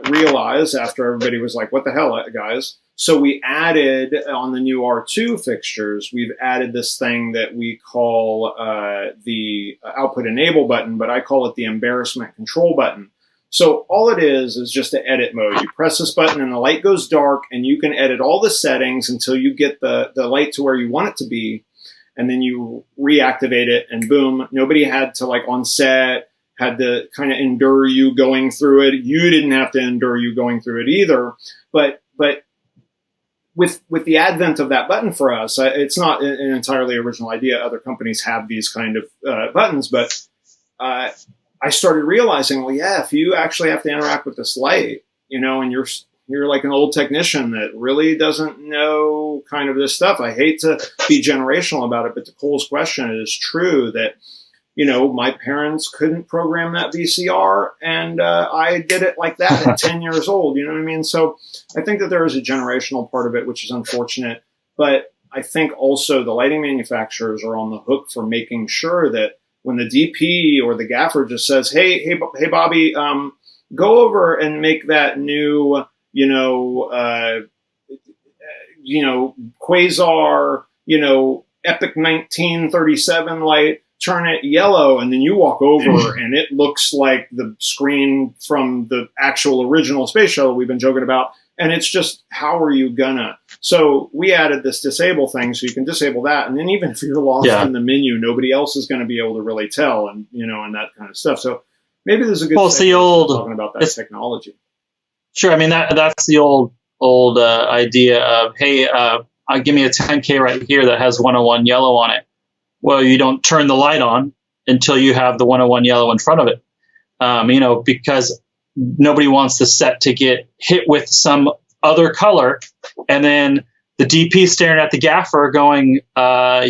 realize after everybody was like, what the hell, guys? So we added on the new R2 fixtures, we've added this thing that we call the output enable button, but I call it the embarrassment control button. So all it is just the edit mode. You press this button and the light goes dark, and you can edit all the settings until you get the light to where you want it to be. And then you reactivate it, and boom, nobody had to, like, on set, had to kind of endure you going through it. You didn't have to endure you going through it either. But with the advent of that button for us, it's not an entirely original idea. Other companies have these kind of buttons, but I started realizing, well, yeah, if you actually have to interact with this light, you know, and you're like an old technician that really doesn't know kind of this stuff. I hate to be generational about it, but to Cole's question, it is true that, you know, my parents couldn't program that VCR, and I did it like that at 10 years old. You know what I mean? So I think that there is a generational part of it, which is unfortunate. But I think also the lighting manufacturers are on the hook for making sure that when the DP or the gaffer just says, hey, Bobby, go over and make that new, Quasar, Epic 1937 light, turn it yellow, and then you walk over and it looks like the screen from the actual original space shuttle we've been joking about. And it's just, how are you gonna? So we added this disable thing, so you can disable that. And then even if you're lost in the menu, nobody else is going to be able to really tell, and and that kind of stuff. So maybe there's a good talking about that technology. Sure. I mean, that's the old idea of, hey, give me a 10K right here that has 101 yellow on it. Well, you don't turn the light on until you have the 101 yellow in front of it, because nobody wants the set to get hit with some other color, and then the DP staring at the gaffer going,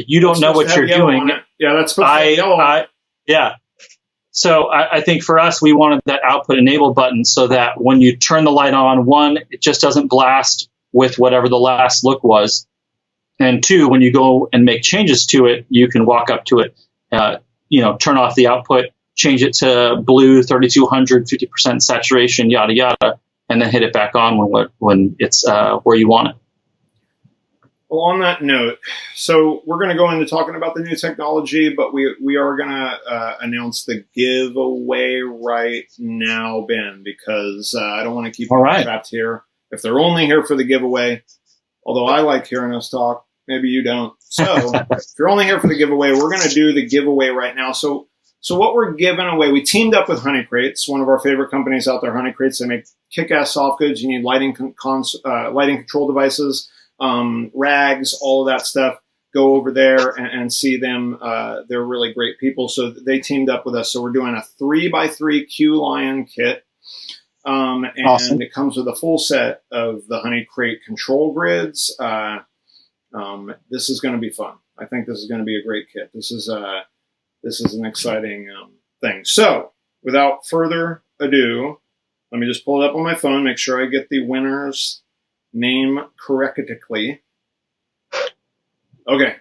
you don't know what you're doing. Yeah, that's supposed to have yellow. Yeah. So I think for us, we wanted that output enable button so that when you turn the light on, one, it just doesn't blast with whatever the last look was. And two, when you go and make changes to it, you can walk up to it, turn off the output, change it to blue, 3200, 50% saturation, yada, yada, and then hit it back on when it's where you want it. Well, on that note, so we're going to go into talking about the new technology, but we are going to announce the giveaway right now, Ben, because I don't want to keep them trapped here. If they're only here for the giveaway, although I like hearing us talk, maybe you don't. So if you're only here for the giveaway, we're going to do the giveaway right now. So what we're giving away, we teamed up with Honey Crates, one of our favorite companies out there, Honey Crates. They make kick-ass soft goods. You need lighting control devices, rags, all of that stuff. Go over there and see them. They're really great people. So they teamed up with us. So we're doing a 3x3 Q-Lion kit. And awesome. It comes with a full set of the Honey Crate control grids. This is going to be fun. I think this is going to be a great kit. This is an exciting thing. So without further ado, let me just pull it up on my phone, make sure I get the winner's name correctly. Okay.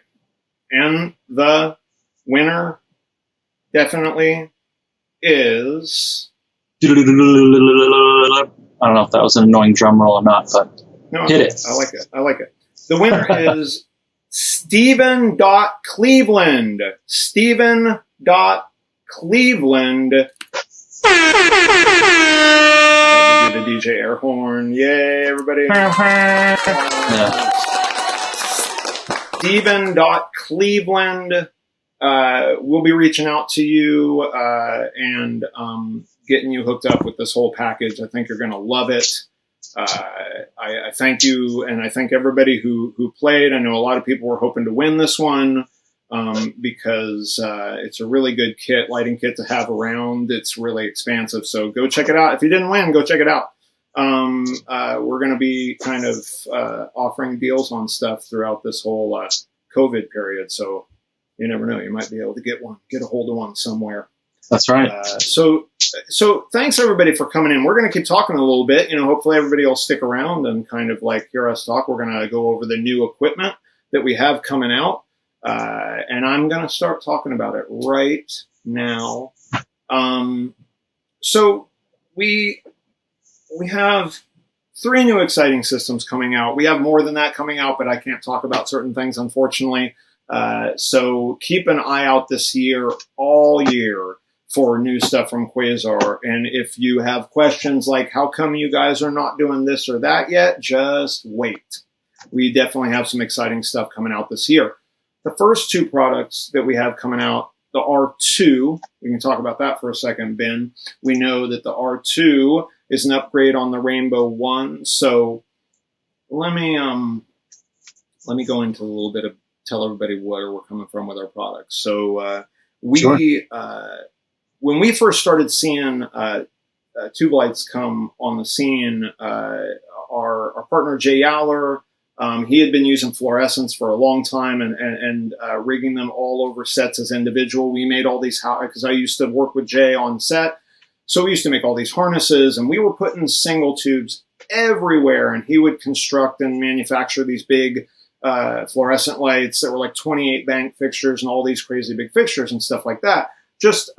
And the winner definitely is... I don't know if that was an annoying drum roll or not, but no, hit it. I like it. The winner is Stephen.Cleveland. Stephen.Cleveland. I had to do the DJ air horn. Yay, everybody. Stephen.Cleveland. We'll be reaching out to you and getting you hooked up with this whole package. I think you're going to love it. I thank you, and I thank everybody who played. I know a lot of people were hoping to win this one because it's a really good lighting kit to have around. It's really expansive, so go check it out. If you didn't win, go check it out. We're going to be kind of offering deals on stuff throughout this whole COVID period, so you never know. You might be able to get a hold of one somewhere. That's right. So thanks everybody for coming in. We're going to keep talking a little bit. Hopefully everybody will stick around and kind of like hear us talk. We're going to go over the new equipment that we have coming out, and I'm going to start talking about it right now. So we have 3 new exciting systems coming out. We have more than that coming out, but I can't talk about certain things, unfortunately. So keep an eye out this year, all year, for new stuff from Quasar. And if you have questions like, how come you guys are not doing this or that yet, just wait. We definitely have some exciting stuff coming out this year. The first 2 products that we have coming out, the R2, we can talk about that for a second, Ben. We know that the R2 is an upgrade on the Rainbow 1. So let me go into a little bit of tell everybody where we're coming from with our products. So when we first started seeing tube lights come on the scene, our partner Jay Yowler, he had been using fluorescents for a long time and rigging them all over sets as individual. We made all these, because I used to work with Jay on set, so we used to make all these harnesses, and we were putting single tubes everywhere, and he would construct and manufacture these big fluorescent lights that were like 28 bank fixtures and all these crazy big fixtures and stuff like that. Just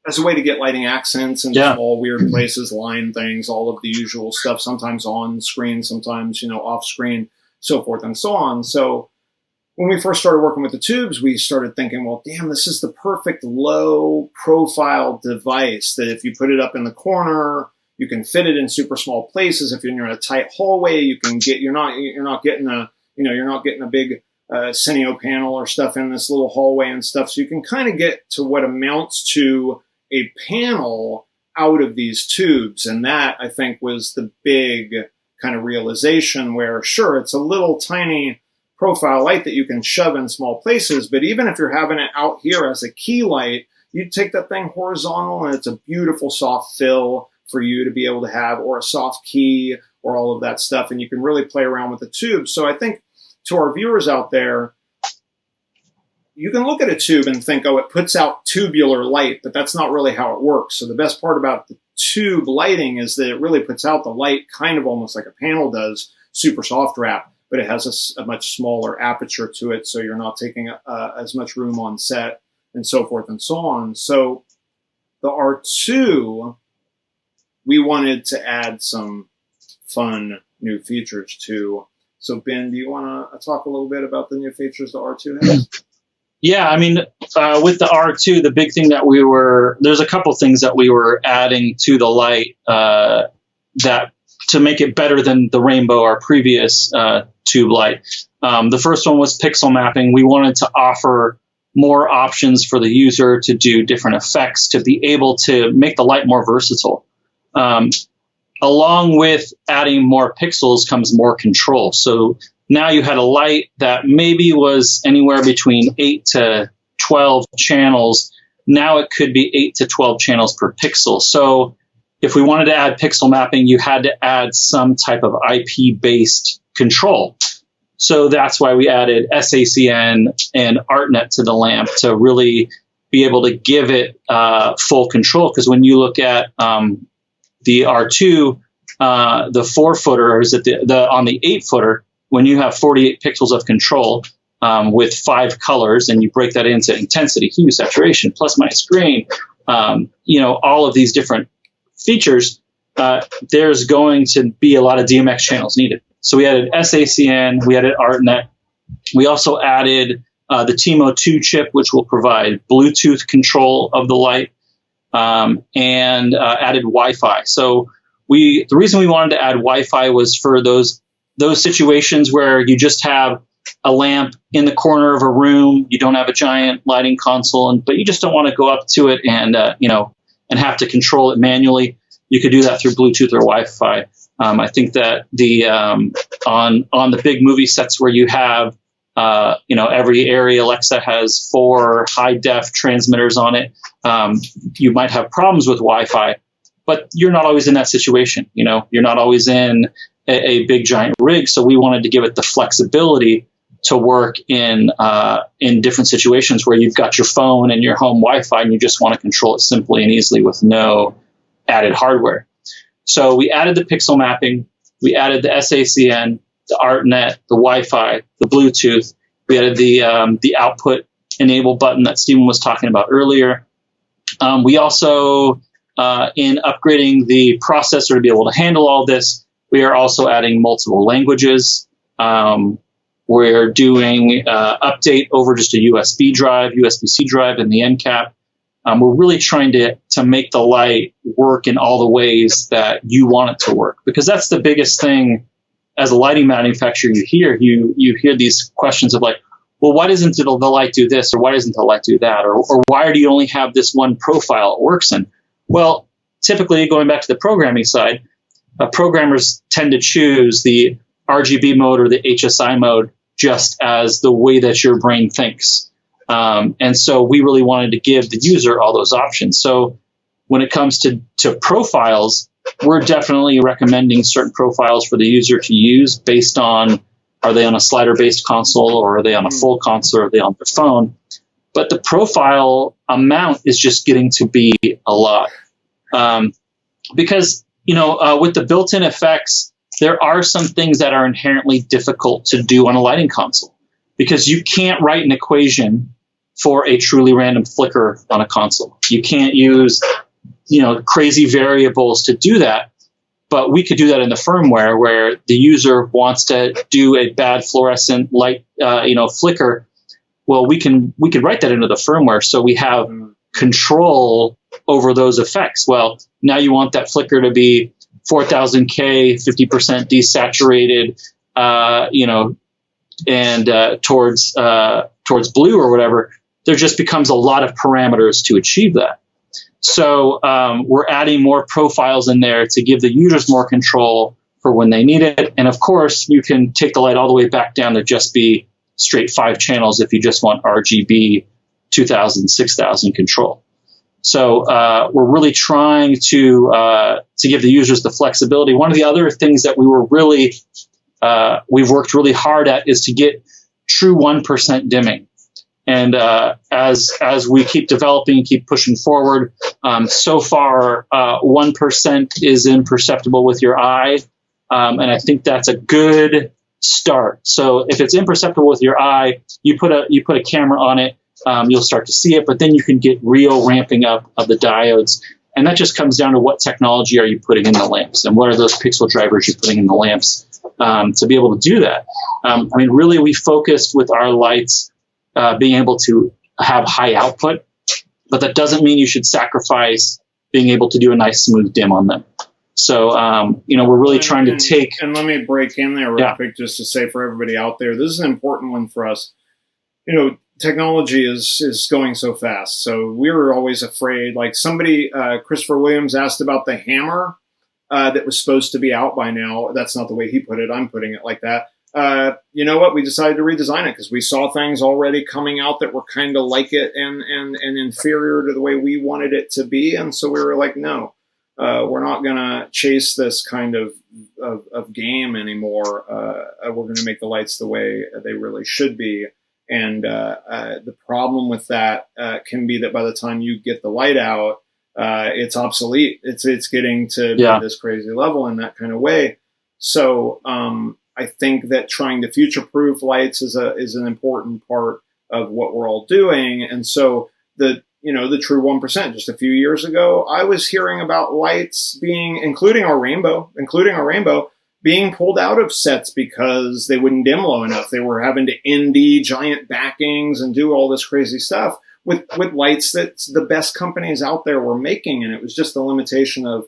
as a way to get lighting accents in small weird places, line things, all of the usual stuff, sometimes on screen, sometimes, off screen, so forth and so on. So when we first started working with the tubes, we started thinking, well, damn, this is the perfect low profile device that if you put it up in the corner, you can fit it in super small places. If you're in a tight hallway, you can get, you're not getting a big Cineo panel or stuff in this little hallway and stuff. So you can kind of get to what amounts to a panel out of these tubes. And that, I think, was the big kind of realization where, sure, it's a little tiny profile light that you can shove in small places, but even if you're having it out here as a key light, you take that thing horizontal and it's a beautiful soft fill for you to be able to have, or a soft key, or all of that stuff, and you can really play around with the tube. So I think to our viewers out there, you can look at a tube and think, oh, it puts out tubular light, but that's not really how it works. So the best part about the tube lighting is that it really puts out the light kind of almost like a panel does, super soft wrap, but it has a much smaller aperture to it, so you're not taking as much room on set and so forth and so on. So the R2, we wanted to add some fun new features to. So Ben, do you want to talk a little bit about the new features the R2 has? Yeah, I mean, with the R2, the big thing that there's a couple things that we were adding to the light that to make it better than the Rainbow, our previous tube light. The first one was pixel mapping. We wanted to offer more options for the user to do different effects, to be able to make the light more versatile. Along with adding more pixels comes more control. So now you had a light that maybe was anywhere between 8 to 12 channels. Now it could be 8 to 12 channels per pixel. So if we wanted to add pixel mapping, you had to add some type of IP-based control. So that's why we added SACN and ArtNet to the lamp to really be able to give it full control. Because when you look at the R2, the 4-footer, or is it on the 8-footer, when you have 48 pixels of control with 5 colors, and you break that into intensity, hue, saturation, plus minus green, all of these different features, there's going to be a lot of DMX channels needed. So we added SACN, we added ArtNet. We also added the TMO2 chip, which will provide Bluetooth control of the light, and added Wi-Fi. So the reason we wanted to add Wi-Fi was for those situations where you just have a lamp in the corner of a room, you don't have a giant lighting console, but you just don't want to go up to it and and have to control it manually, you could do that through Bluetooth or Wi-Fi. I think that the on the big movie sets where you have every Arri Alexa has 4 high-def transmitters on it, you might have problems with Wi-Fi, but you're not always in that situation. You're not always in a big giant rig. So we wanted to give it the flexibility to work in different situations where you've got your phone and your home Wi-Fi and you just want to control it simply and easily with no added hardware. So we added the pixel mapping, we added the SACN, the ArtNet, the Wi-Fi, the Bluetooth. We added the output enable button that Stephen was talking about earlier. We also, in upgrading the processor to be able to handle all this, we are also adding multiple languages. We're doing update over just a USB drive, USB-C drive, and the end cap. We're really trying to make the light work in all the ways that you want it to work, because that's the biggest thing as a lighting manufacturer. You hear these questions of like, well, why doesn't the light do this, or why doesn't the light do that, or why do you only have this one profile it works in? Well, typically, going back to the programming side, programmers tend to choose the RGB mode or the HSI mode just as the way that your brain thinks. And so we really wanted to give the user all those options. So when it comes to profiles, we're definitely recommending certain profiles for the user to use based on, are they on a slider-based console, or are they on a full console, or are they on their phone? But the profile amount is just getting to be a lot. Because, with the built-in effects, there are some things that are inherently difficult to do on a lighting console, because you can't write an equation for a truly random flicker on a console. You can't use, crazy variables to do that. But we could do that in the firmware, where the user wants to do a bad fluorescent light, flicker. Well, we can write that into the firmware, so we have control over those effects. Well, now you want that flicker to be 4000K, 50% desaturated, and towards blue or whatever. There just becomes a lot of parameters to achieve that. So we're adding more profiles in there to give the users more control for when they need it. And of course, you can take the light all the way back down to just be straight 5 channels if you just want RGB 2000, 6000 control. So we're really trying to give the users the flexibility. One of the other things that we've worked really hard at is to get true 1% dimming. And as we keep developing and keep pushing forward, so far 1% is imperceptible with your eye, and I think that's a good start. So if it's imperceptible with your eye, you put a camera on it, you'll start to see it, but then you can get real ramping up of the diodes, and that just comes down to what technology are you putting in the lamps, and what are those pixel drivers you're putting in the lamps to be able to do that. Really, we focused with our lights being able to have high output, but that doesn't mean you should sacrifice being able to do a nice smooth dim on them. So, we're really trying to take... And let me break in there real quick just to say for everybody out there, this is an important one for us. Technology is going so fast. So we were always afraid, like somebody, Christopher Williams asked about the hammer that was supposed to be out by now. That's not the way he put it. I'm putting it like that. You know what? We decided to redesign it because we saw things already coming out that were kind of like it and inferior to the way we wanted it to be. And so we were like, no, we're not going to chase this kind of game anymore. We're going to make the lights the way they really should be. And the problem with that can be that by the time you get the light out, it's obsolete. It's getting to be this crazy level in that kind of way. So I think that trying to future-proof lights is an important part of what we're all doing. And so the true 1%, just a few years ago, I was hearing about lights being, including our rainbow, being pulled out of sets because they wouldn't dim low enough. They were having to ND giant backings and do all this crazy stuff with lights that the best companies out there were making. And it was just the limitation of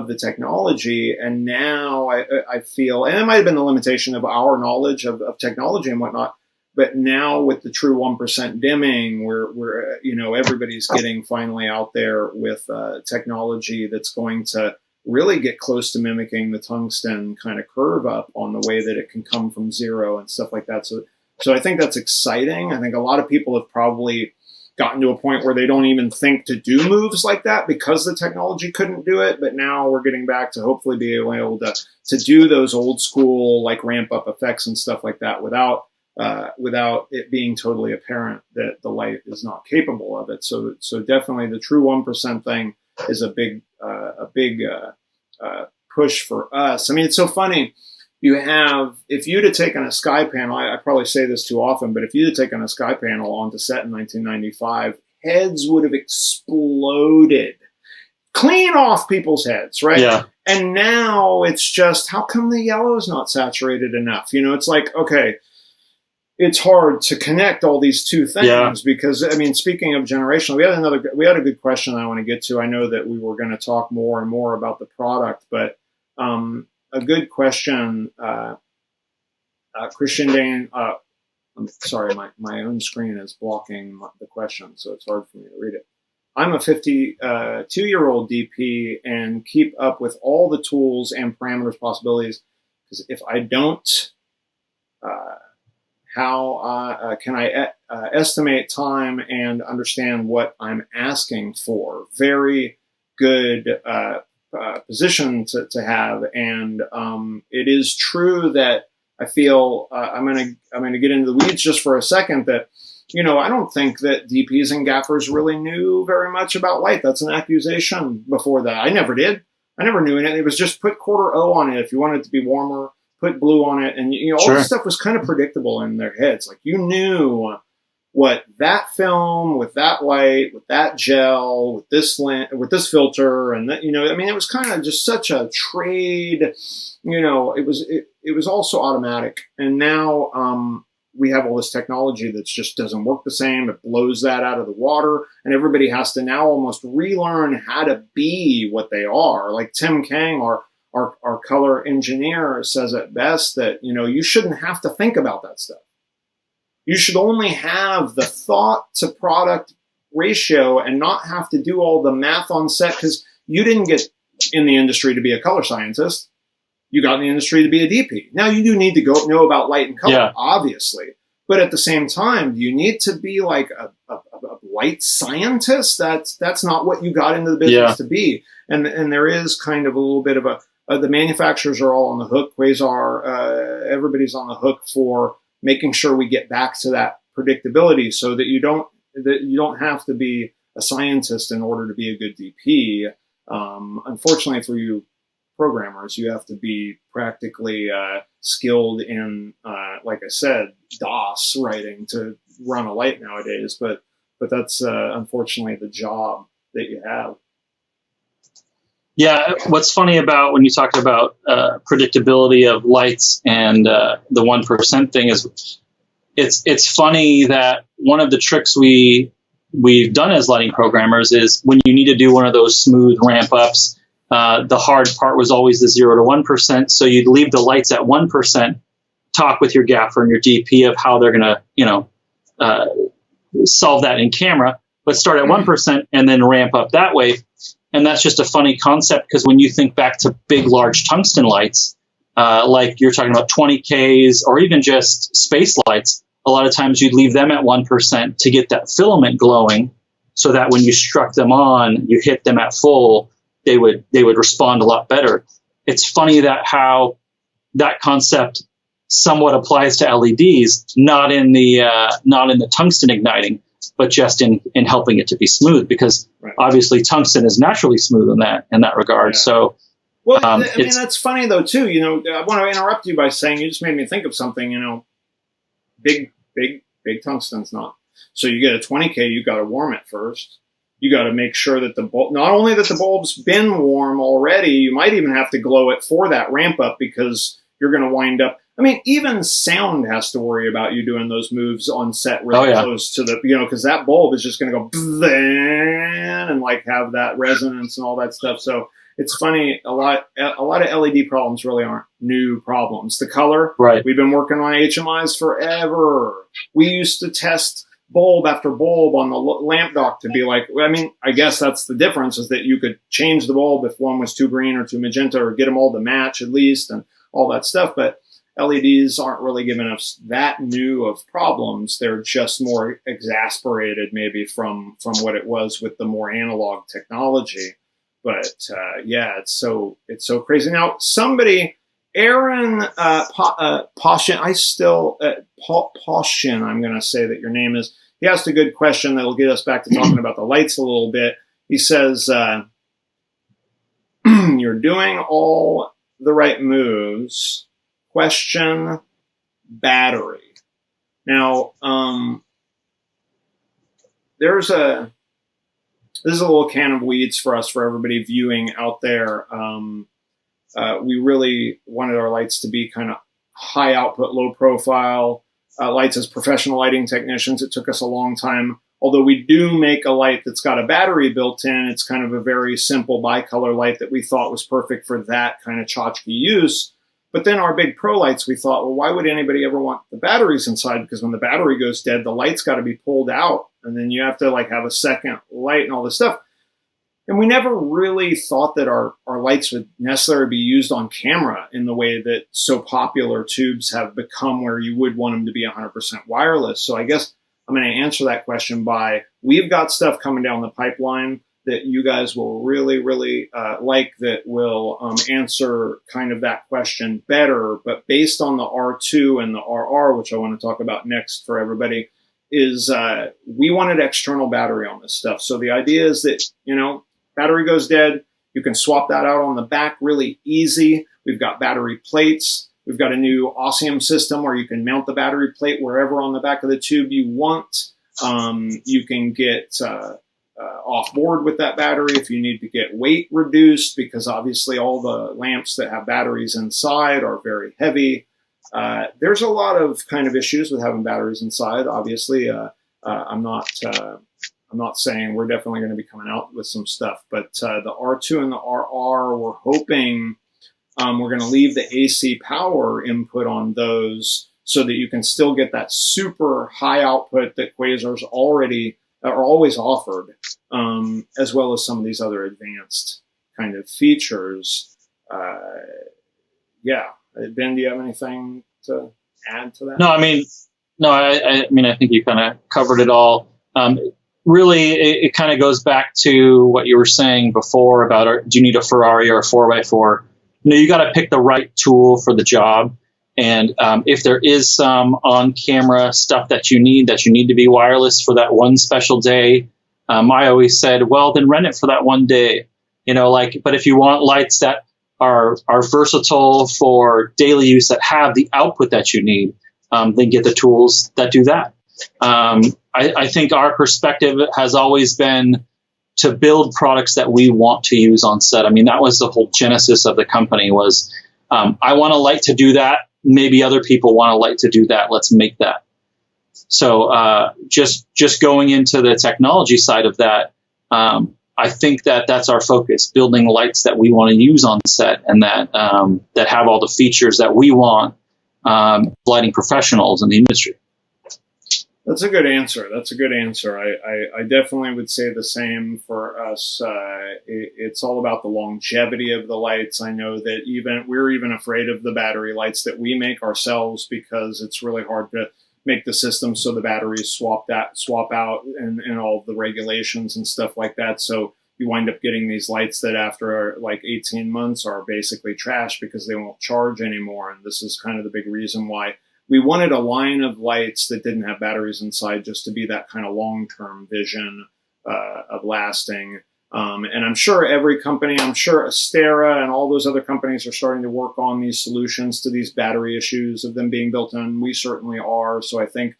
the technology. And now I feel, and it might have been the limitation of our knowledge of technology and whatnot, But now with the true 1% dimming, we're everybody's getting finally out there with technology that's going to really get close to mimicking the tungsten kind of curve up on the way that it can come from zero and stuff like that. So I think that's exciting. I think a lot of people have probably gotten to a point where they don't even think to do moves like that because the technology couldn't do it. But now we're getting back to hopefully being able to do those old school like ramp up effects and stuff like that without it being totally apparent that the light is not capable of it. So definitely the true 1% thing is a big push for us. I mean, it's so funny. If you'd have taken a sky panel, I probably say this too often, but if you'd have taken a sky panel onto set in 1995, heads would have exploded clean off people's heads, right? Yeah. And now it's just, how come the yellow is not saturated enough? It's like, okay, it's hard to connect all these two things because, I mean, speaking of generational, we had a good question I want to get to. I know that we were going to talk more and more about the product, but a good question, Christian Dane, I'm sorry, my own screen is blocking the question, so it's hard for me to read it. I'm a 52-year-old DP and keep up with all the tools and parameters possibilities, because if I don't, how can I estimate time and understand what I'm asking for? Very good position to have, and it is true that I feel I'm gonna get into the weeds just for a second. That I don't think that DPs and gaffers really knew very much about light. That's an accusation. Before that, I never did. I never knew anything. It was just put quarter O on it if you wanted it to be warmer. Put blue on it, and all this stuff was kind of predictable in their heads. Like you knew what that film with that light, with that gel, with this lens, with this filter, and that I mean, it was kind of just such a trade. It was also automatic, and now we have all this technology that just doesn't work the same. It blows that out of the water, and everybody has to now almost relearn how to be what they are. Like Tim Kang, our color engineer, says it best that, you shouldn't have to think about that stuff. You should only have the thought to product ratio and not have to do all the math on set, because you didn't get in the industry to be a color scientist. You got in the industry to be a DP. Now you do need to know about light and color, obviously. But at the same time, do you need to be like a light scientist? That's not what you got into the business to be. And there is kind of a little bit of the manufacturers are all on the hook. Quasar, everybody's on the hook for making sure we get back to that predictability, so that you don't have to be a scientist in order to be a good DP. Unfortunately for you programmers, you have to be practically skilled in, like I said, DOS writing to run a light nowadays. But that's unfortunately the job that you have. Yeah, what's funny about when you talk about predictability of lights and the 1% thing is it's funny that one of the tricks we've done as lighting programmers is when you need to do one of those smooth ramp ups, the hard part was always the 0 to 1%. So you'd leave the lights at 1%, talk with your gaffer and your DP of how they're going to solve that in camera, but start at 1% and then ramp up that way. And that's just a funny concept, because when you think back to big, large tungsten lights, like you're talking about 20Ks or even just space lights, a lot of times you'd leave them at 1% to get that filament glowing, so that when you struck them on, you hit them at full, they would respond a lot better. It's funny that how that concept somewhat applies to LEDs, not in the tungsten igniting, but just in helping it to be smooth, because obviously tungsten is naturally smooth in that regard. So, well, I mean, that's funny though too. I want to interrupt you by saying you just made me think of something. Big tungsten's not. So you get a 20K, you got to warm it first. You got to make sure that the bulb, not only that the bulb's been warm already, you might even have to glow it for that ramp up, because you're going to wind up. I mean, even sound has to worry about you doing those moves on set really close to the, because that bulb is just going to go and like have that resonance and all that stuff. So it's funny, a lot of LED problems really aren't new problems. The color, Right. we've been working on HMIs forever. We used to test bulb after bulb on the lamp dock to be like, I mean, I guess that's the difference, is that you could change the bulb if one was too green or too magenta, or get them all to match at least, and all that stuff. But LEDs aren't really giving us that new of problems. They're just more exasperated maybe from what it was with the more analog technology. But yeah, it's so crazy. Now, somebody, Aaron Poshin, Poshin, I'm going to say that your name is. He asked a good question that will get us back to talking about the lights a little bit. He says, you're doing all the right moves. Question, battery. Now, this is a little can of weeds for us, for everybody viewing out there. We really wanted our lights to be kind of high output, low profile lights. As professional lighting technicians, it took us a long time. Although we do make a light that's got a battery built in, it's kind of a very simple bicolor light that we thought was perfect for that kind of tchotchke use. But then our big pro lights, we thought, well, why would anybody ever want the batteries inside? Because when the battery goes dead, the light's got to be pulled out, and then you have to like have a second light and all this stuff. And we never really thought that our lights would necessarily be used on camera in the way that so popular tubes have become, where you would want them to be 100% wireless. So I guess I'm going to answer that question by, we've got stuff coming down the pipeline that you guys will really, really like, that will answer kind of that question better. But based on the R2 and the RR, which I want to talk about next for everybody, is we wanted external battery on this stuff. So the idea is that, battery goes dead, you can swap that out on the back really easy. We've got battery plates. We've got a new Asean system where you can mount the battery plate wherever on the back of the tube you want. You can get off board with that battery if you need to get weight reduced, because obviously all the lamps that have batteries inside are very heavy. There's a lot of kind of issues with having batteries inside. Obviously, I'm not saying we're definitely going to be coming out with some stuff, but the R2 and the RR, we're hoping we're going to leave the AC power input on those so that you can still get that super high output that Quasar's already are always offered, as well as some of these other advanced kind of features. Yeah. Ben, do you have anything to add to that? No, I mean, I think you kind of covered it all. Really, it kind of goes back to what you were saying before about, do you need a Ferrari or a 4x4? You got to pick the right tool for the job. And if there is some on-camera stuff that you need to be wireless for that one special day, I always said, well, then rent it for that one day. But if you want lights that are versatile for daily use, that have the output that you need, then get the tools that do that. I think our perspective has always been to build products that we want to use on set. I mean, that was the whole genesis of the company was, I want a light to do that. Maybe other people want a light to do that. Let's make that. So just going into the technology side of that, I think that's our focus, building lights that we want to use on set and that have all the features that we want, lighting professionals in the industry. That's a good answer. I definitely would say the same for us. It's all about the longevity of the lights. I know that we're even afraid of the battery lights that we make ourselves, because it's really hard to make the system so the batteries swap out and all the regulations and stuff like that. So you wind up getting these lights that after like 18 months are basically trash because they won't charge anymore. And this is kind of the big reason why we wanted a line of lights that didn't have batteries inside, just to be that kind of long-term vision of lasting. And I'm sure every company, Astera and all those other companies are starting to work on these solutions to these battery issues of them being built in. We certainly are. So I think,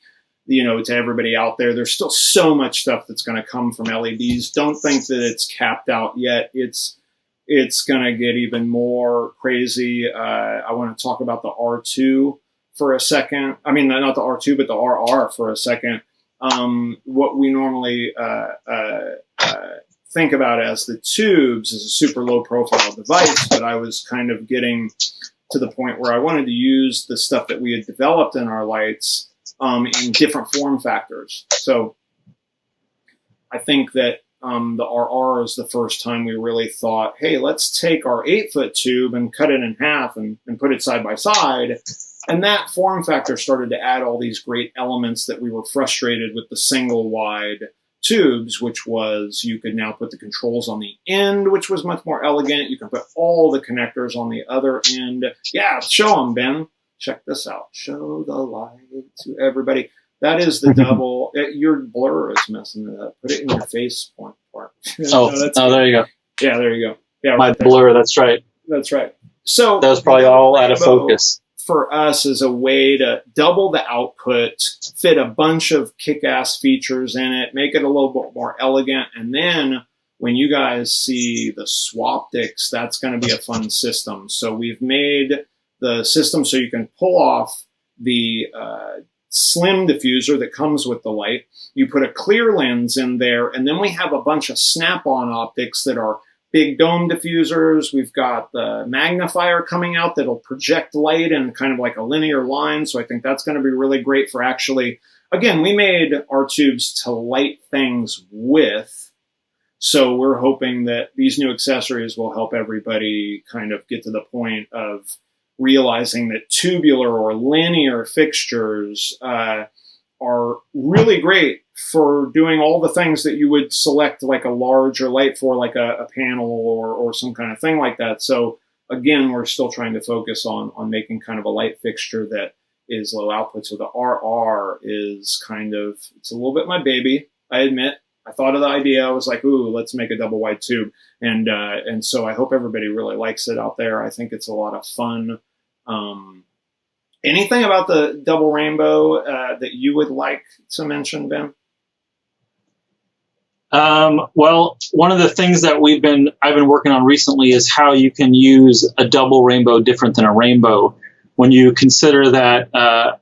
to everybody out there, there's still so much stuff that's going to come from LEDs. Don't think that it's capped out yet. It's going to get even more crazy. I want to talk about the R2 for a second. I mean, not the R2, but the RR for a second. What we normally think about as the tubes is a super low profile device, but I was kind of getting to the point where I wanted to use the stuff that we had developed in our lights in different form factors. So I think that the RR is the first time we really thought, hey, let's take our 8-foot tube and cut it in half and put it side by side. And that form factor started to add all these great elements that we were frustrated with the single wide tubes, which was you could now put the controls on the end, which was much more elegant. You can put all the connectors on the other end. Yeah, show them, Ben. Check this out. Show the light to everybody. That is the double. Your blur is messing it up. Put it in your face point part. There you go. Yeah, there you go. Yeah, my right there. blur. That's right. That's right. So that was probably all out of focus. For us is a way to double the output, fit a bunch of kick-ass features in it, make it a little bit more elegant. And then when you guys see the Swaptics, that's going to be a fun system. So we've made the system so you can pull off the slim diffuser that comes with the light. You put a clear lens in there, and then we have a bunch of snap-on optics that are big dome diffusers. We've got the magnifier coming out that'll project light in kind of like a linear line. So I think that's going to be really great for actually, again, we made our tubes to light things with. So we're hoping that these new accessories will help everybody kind of get to the point of realizing that tubular or linear fixtures are really great for doing all the things that you would select like a larger light for, like a panel or some kind of thing like that. So again, we're still trying to focus on making kind of a light fixture that is low output. So the RR is kind of, it's a little bit my baby, I admit. I thought of the idea. I was like, ooh, let's make a double wide tube. And so I hope everybody really likes it out there. I think it's a lot of fun. Anything about the double rainbow that you would like to mention, Ben? Well, one of the things that I've been working on recently is how you can use a double rainbow different than a rainbow. When you consider that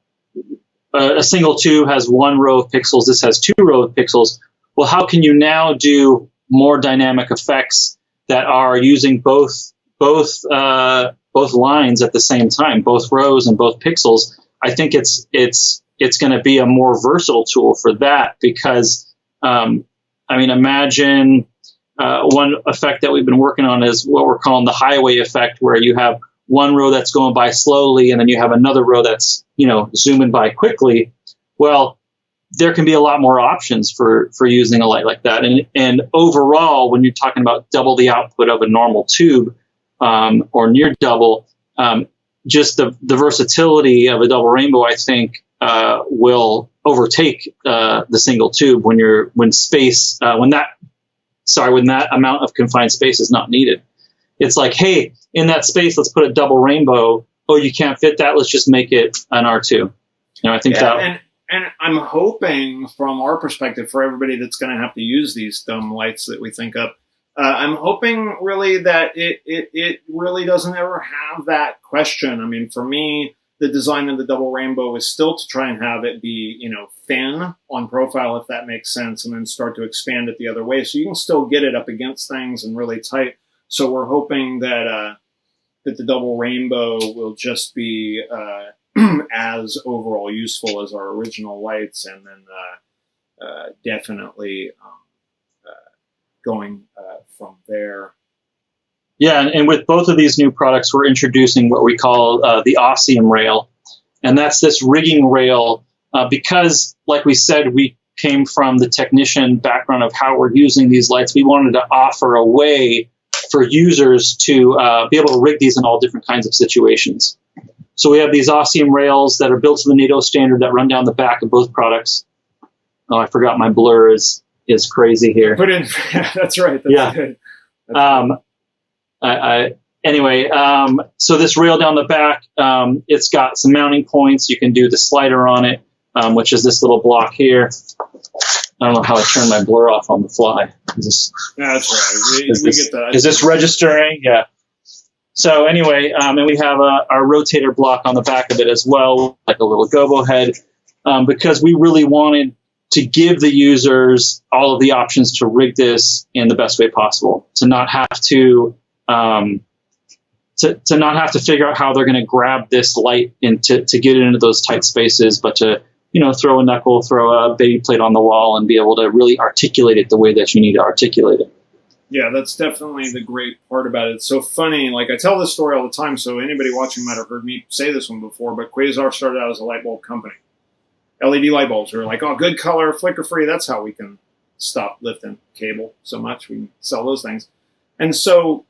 a single tube has one row of pixels, this has 2 rows of pixels. Well, how can you now do more dynamic effects that are using both lines at the same time, both rows and both pixels? I think it's going to be a more versatile tool for that because, imagine one effect that we've been working on is what we're calling the highway effect, where you have one row that's going by slowly and then you have another row that's, zooming by quickly. Well, there can be a lot more options for using a light like that. And overall, when you're talking about double the output of a normal tube, or near double, just the versatility of a double rainbow, I think, will overtake the single tube when that amount of confined space is not needed. It's like, hey, in that space, let's put a double rainbow. Oh, you can't fit that. Let's just make it an R2. I think And I'm hoping, from our perspective, for everybody that's going to have to use these dumb lights that we think up, I'm hoping really that it really doesn't ever have that question. I mean, for me, the design of the double rainbow is still to try and have it be, thin on profile, if that makes sense, and then start to expand it the other way. So you can still get it up against things and really tight. So we're hoping that that the double rainbow will just be as overall useful as our original lights, and then definitely going from there. Yeah, and with both of these new products, we're introducing what we call the Asean Rail, and that's this rigging rail because, like we said, we came from the technician background of how we're using these lights. We wanted to offer a way for users to be able to rig these in all different kinds of situations. So we have these Asean rails that are built to the NATO standard that run down the back of both products. Oh, I forgot my blur is crazy here. Put in, that's right. That's good. Anyway, so this rail down the back, it's got some mounting points. You can do the slider on it, which is this little block here. I don't know how I turn my blur off on the fly. That's right. Is this registering? Yeah. So anyway, and we have our rotator block on the back of it as well, like a little gobo head, because we really wanted to give the users all of the options to rig this in the best way possible, to not have to to not have to figure out how they're going to grab this light and to get it into those tight spaces, but to, throw a knuckle, throw a baby plate on the wall and be able to really articulate it the way that you need to articulate it. Yeah, that's definitely the great part about it. It's so funny. Like, I tell this story all the time, so anybody watching might have heard me say this one before, but Quasar started out as a light bulb company. LED light bulbs. We were like, oh, good color, flicker free. That's how we can stop lifting cable so much. We can sell those things. And so,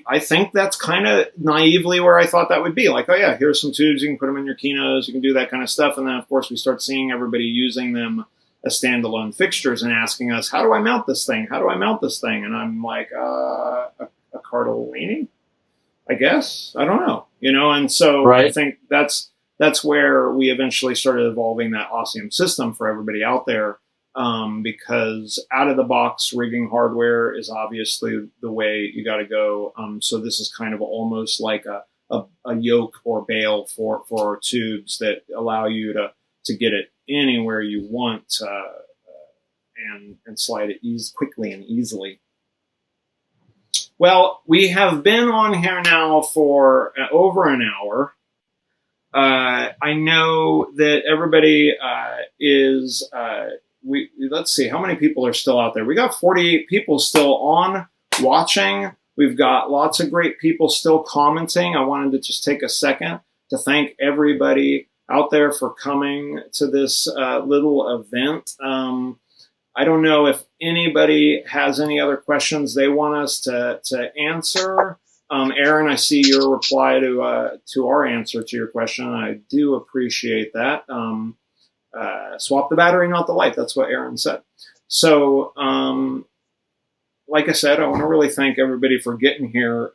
I think that's kind of naively where I thought that would be. Like, oh, yeah, here's some tubes. You can put them in your Kinos. You can do that kind of stuff. And then, of course, we start seeing everybody using them as standalone fixtures and asking us, how do I mount this thing? How do I mount this thing? And I'm like, a Cardellini, I guess. I don't know. And so right. I think that's where we eventually started evolving that Asean system for everybody out there. Because out of the box rigging hardware is obviously the way you got to go. So this is kind of almost like a yoke or bail for our tubes that allow you to get it anywhere you want and slide it quickly and easily. Well, we have been on here now for over an hour. I know that everybody is. Let's see, how many people are still out there? We got 48 people still on watching. We've got lots of great people still commenting. I wanted to just take a second to thank everybody out there for coming to this little event. I don't know if anybody has any other questions they want us to answer. Aaron, I see your reply to our answer to your question. I do appreciate that. Swap the battery, not the light. That's what Aaron said. So, like I said, I want to really thank everybody for getting here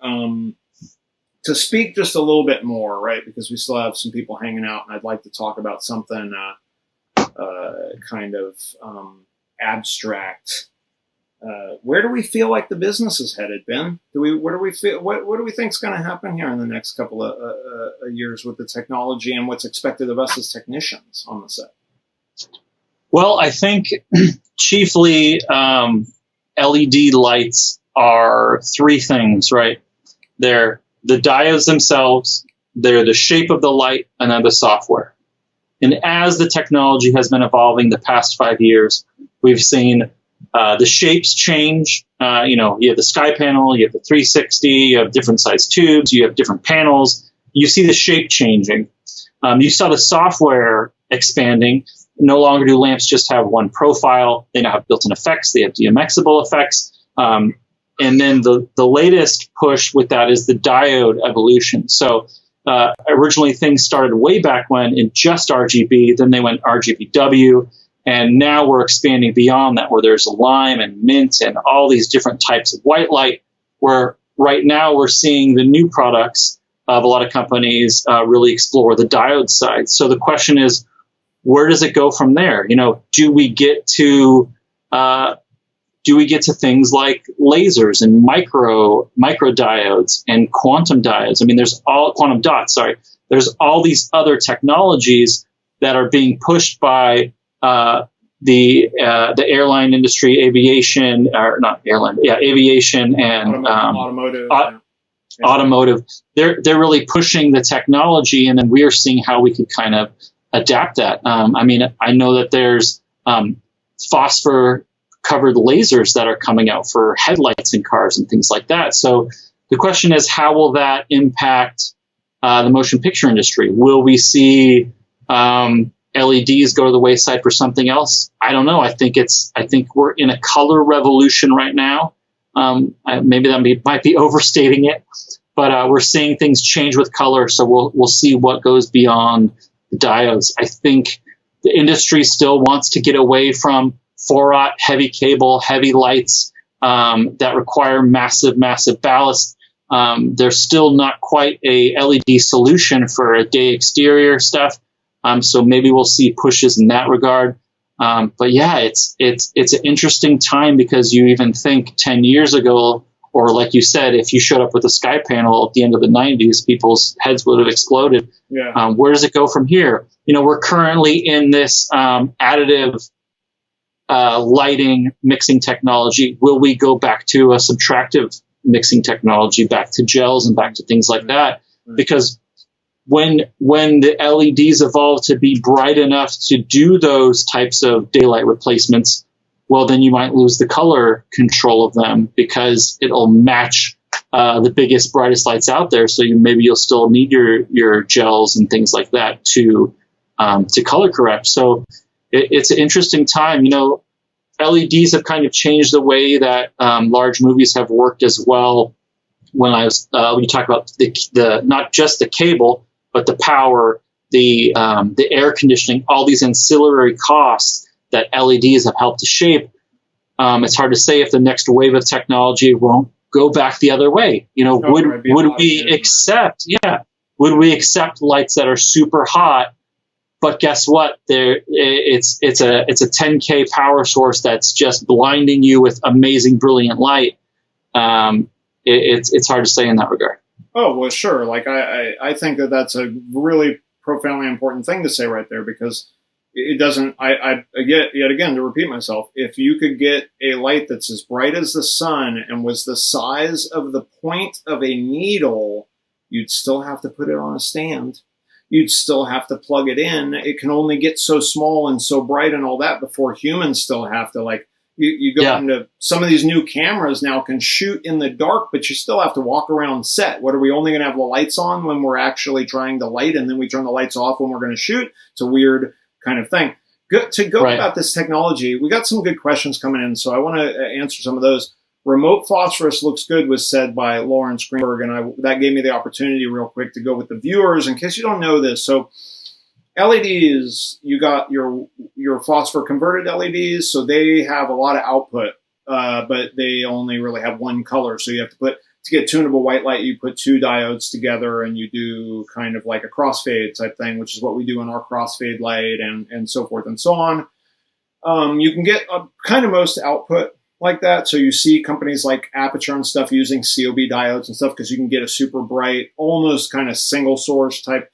to speak just a little bit more, right? Because we still have some people hanging out, and I'd like to talk about something kind of abstract. Where do we feel like the business is headed, Ben? What do we think is going to happen here in the next couple of years with the technology and what's expected of us as technicians on the set? Well, I think chiefly LED lights are three things, right? They're the diodes themselves, they're the shape of the light, and then the software. And as the technology has been evolving the past 5 years, we've seen the shapes change. You have the sky panel, you have the 360, you have different size tubes, you have different panels. You see the shape changing. You saw the software expanding. No longer do lamps just have one profile. They now have built-in effects. They have DMXable effects. And then the latest push with that is the diode evolution. So originally things started way back when in just RGB. Then they went RGBW. And now we're expanding beyond that, where there's lime and mint and all these different types of white light, where right now we're seeing the new products of a lot of companies really explore the diode side. So the question is, where does it go from there? Do we get to things like lasers and micro diodes and quantum diodes? I mean, there's all quantum dots. Sorry, there's all these other technologies that are being pushed by the airline industry, aviation, or not airline, aviation and automotive. Automotive. They're really pushing the technology, and then we are seeing how we could kind of adapt that. I mean, I know that there's phosphor covered lasers that are coming out for headlights in cars and things like that. So the question is, how will that impact the motion picture industry? Will we see LEDs go to the wayside for something else? I don't know. I think we're in a color revolution right now. Maybe that might be overstating it, but we're seeing things change with color. So we'll see what goes beyond the diodes. I think the industry still wants to get away from 4-aught heavy cable, heavy lights that require massive ballast. There's still not quite a LED solution for a day exterior stuff. So maybe we'll see pushes in that regard. But yeah, it's an interesting time, because you even think 10 years ago, or like you said, if you showed up with a sky panel at the end of the 90s, people's heads would have exploded. Yeah. Where does it go from here? We're currently in this additive lighting mixing technology. Will we go back to a subtractive mixing technology back to gels and back to things like that. Because when the LEDs evolve to be bright enough to do those types of daylight replacements, well, then you might lose the color control of them because it'll match the biggest, brightest lights out there. So maybe you'll still need your gels and things like that to color correct. So it's an interesting time. LEDs have kind of changed the way that large movies have worked as well. When you talk about the not just the cable, but the power, the air conditioning, all these ancillary costs that LEDs have helped to shape. It's hard to say if the next wave of technology won't go back the other way. Would we accept lights that are super hot? But guess what? It's a 10K power source that's just blinding you with amazing, brilliant light. It's hard to say in that regard. Oh, well, sure. Like I think that's a really profoundly important thing to say right there, because it doesn't, yet again, to repeat myself, if you could get a light that's as bright as the sun and was the size of the point of a needle, you'd still have to put it on a stand. You'd still have to plug it in. It can only get so small and so bright and all that before humans still have to, you go into some of these new cameras now can shoot in the dark, but you still have to walk around set. What, are we only going to have the lights on when we're actually trying to light, and then we turn the lights off when we're going to shoot? It's a weird kind of thing. About this technology, we got some good questions coming in, so I want to answer some of those. Remote phosphorus looks good was said by Lawrence Greenberg, and that gave me the opportunity real quick to go with the viewers in case you don't know this. So LEDs, you got your phosphor converted LEDs, so they have a lot of output, but they only really have one color. So you have to get tunable white light, you put two diodes together and you do kind of like a crossfade type thing, which is what we do in our crossfade light and so forth and so on. You can get a kind of most output like that. So you see companies like Aperture and stuff using COB diodes and stuff because you can get a super bright, almost kind of single source type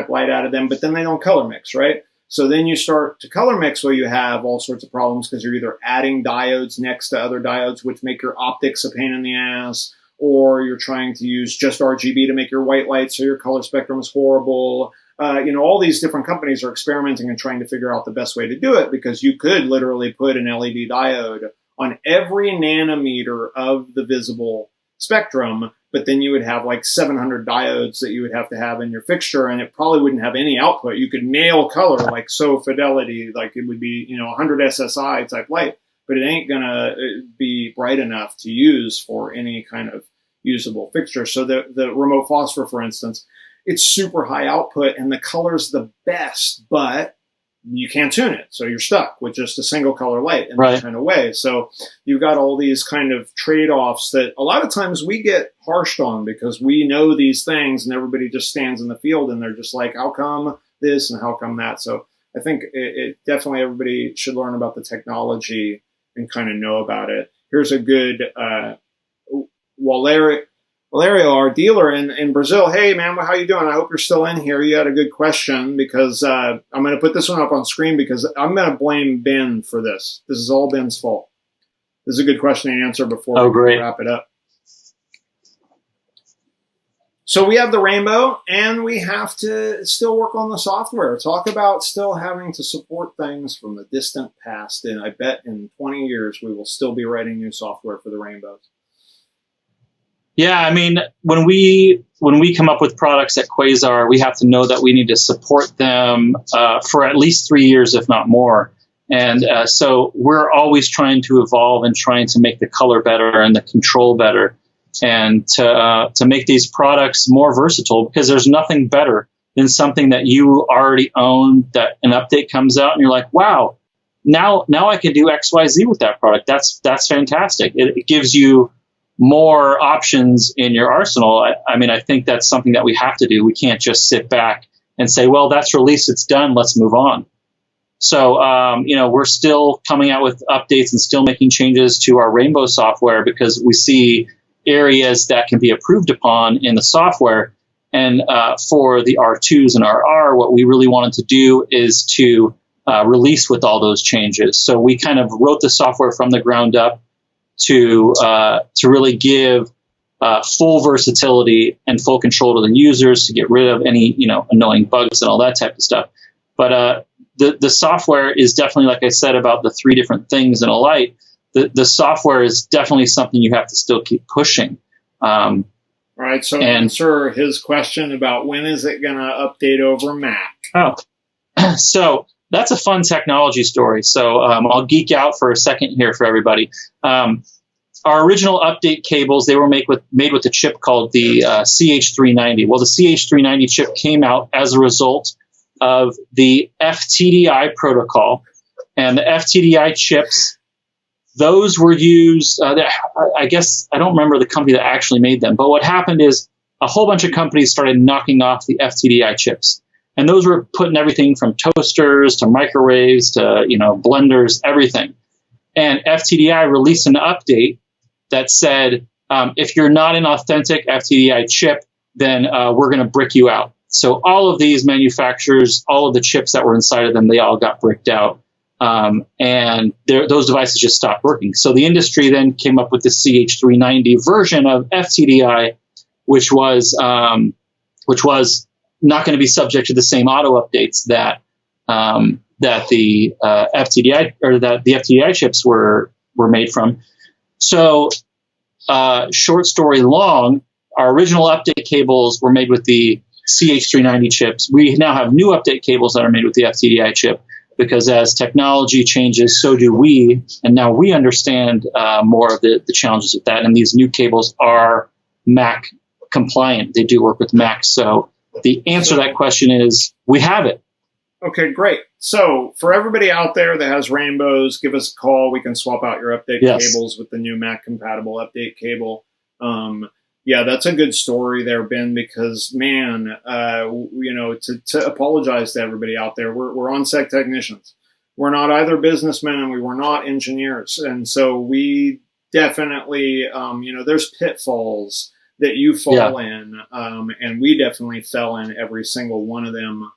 light out of them, but then they don't color mix, right? So then you start to color mix where you have all sorts of problems because you're either adding diodes next to other diodes, which make your optics a pain in the ass, or you're trying to use just RGB to make your white light so your color spectrum is horrible. All these different companies are experimenting and trying to figure out the best way to do it, because you could literally put an LED diode on every nanometer of the visible spectrum, but then you would have like 700 diodes that you would have to have in your fixture, and it probably wouldn't have any output. You could nail color like so fidelity, like it would be 100 SSI type light, but it ain't gonna be bright enough to use for any kind of usable fixture. So the remote phosphor, for instance, it's super high output and the color's the best, but you can't tune it. So you're stuck with just a single color light in that kind of way. So you've got all these kind of trade-offs that a lot of times we get harshed on because we know these things and everybody just stands in the field and they're just like, how come this and how come that? So I think it definitely, everybody should learn about the technology and kind of know about it. Here's a good Valerio, our dealer in Brazil. Hey, man, how you doing? I hope you're still in here. You had a good question because I'm going to put this one up on screen because I'm going to blame Ben for this. This is all Ben's fault. This is a good question to answer before we wrap it up. So we have the rainbow, and we have to still work on the software. Talk about still having to support things from the distant past. And I bet in 20 years we will still be writing new software for the rainbows. Yeah, I mean, when we come up with products at Quasar, we have to know that we need to support them for at least 3 years, if not more. And so we're always trying to evolve and trying to make the color better and the control better, and to make these products more versatile, because there's nothing better than something that you already own, that an update comes out and you're like, wow, now I can do XYZ with that product. That's fantastic. It gives you more options in your arsenal. I mean, I think that's something that we have to do. We can't just sit back and say, well, that's released, it's done, let's move on. So, we're still coming out with updates and still making changes to our Rainbow software because we see areas that can be improved upon in the software. And for the R2s and RR, what we really wanted to do is to release with all those changes. So we kind of wrote the software from the ground up to really give full versatility and full control to the users to get rid of any, annoying bugs and all that type of stuff. But the software is definitely, like I said, about the three different things in a light. The software is definitely something you have to still keep pushing. Right. So answer his question about when is it going to update over Mac? Oh, so that's a fun technology story. So I'll geek out for a second here for everybody. Our original update cables, they were made with the chip called the CH390. Well, the CH390 chip came out as a result of the FTDI protocol. And the FTDI chips, those were used, I guess, I don't remember the company that actually made them, but what happened is a whole bunch of companies started knocking off the FTDI chips. And those were putting everything from toasters to microwaves to, blenders, everything. And FTDI released an update that said, if you're not an authentic FTDI chip, then we're going to brick you out. So all of these manufacturers, all of the chips that were inside of them, they all got bricked out. And those devices just stopped working. So the industry then came up with the CH390 version of FTDI, which was not going to be subject to the same auto updates that the FTDI or that the FTDI chips were made from. So, short story long, our original update cables were made with the CH390 chips. We now have new update cables that are made with the FTDI chip because as technology changes, so do we. And now we understand more of the challenges with that. And these new cables are Mac compliant. They do work with Mac. So the answer to that question is we have it. Okay, great. So for everybody out there that has Rainbows, give us a call. We can swap out your update cables with the new Mac compatible update cable. Yeah, that's a good story there, Ben, because man, to apologize to everybody out there, we're on-sec technicians. We're not either businessmen and we were not engineers. And so we definitely, there's pitfalls that you fall in. And we definitely fell in every single one of them.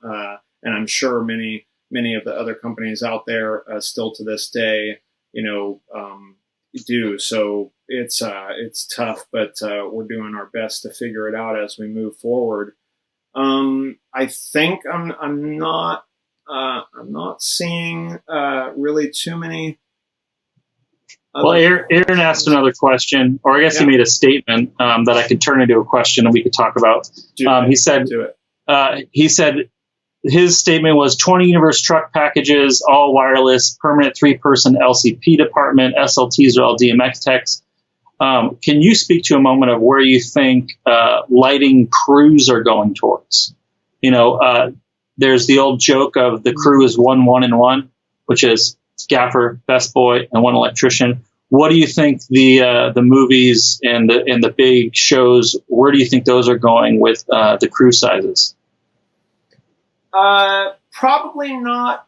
And I'm sure many of the other companies out there still to this day, do. So it's tough, but we're doing our best to figure it out as we move forward. I think I'm not seeing really too many. Well, Aaron asked another question, or I guess he made a statement that I could turn into a question and we could talk about. He said his statement was 20 Universe truck packages, all wireless, permanent 3-person LCP department, SLTs are all DMX techs. Can you speak to a moment of where you think lighting crews are going towards? There's the old joke of the crew is 1, and 1, which is Gaffer, best boy, and one electrician. What do you think the movies and the big shows, where do you think those are going with the crew sizes? Probably not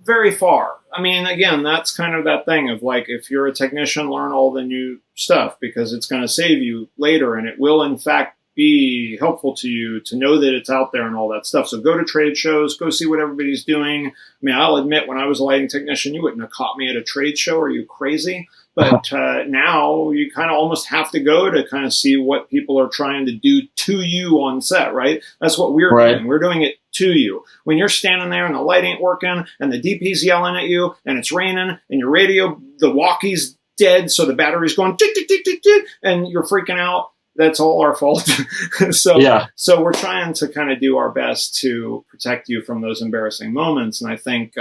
very far. I mean, again, that's kind of that thing of like, if you're a technician, learn all the new stuff because it's going to save you later. And it will, in fact, be helpful to you to know that it's out there and all that stuff. So go to trade shows, go see what everybody's doing. I mean, I'll admit when I was a lighting technician, you wouldn't have caught me at a trade show. Are you crazy? But now you kind of almost have to go to kind of see what people are trying to do to you on set, right? That's what we're doing. We're doing it to you. When you're standing there and the light ain't working and the DP's yelling at you and it's raining and your radio, the walkie's dead, so the battery's going tick, tick, tick, tick, tick, and you're freaking out, that's all our fault. So we're trying to kind of do our best to protect you from those embarrassing moments. And I think,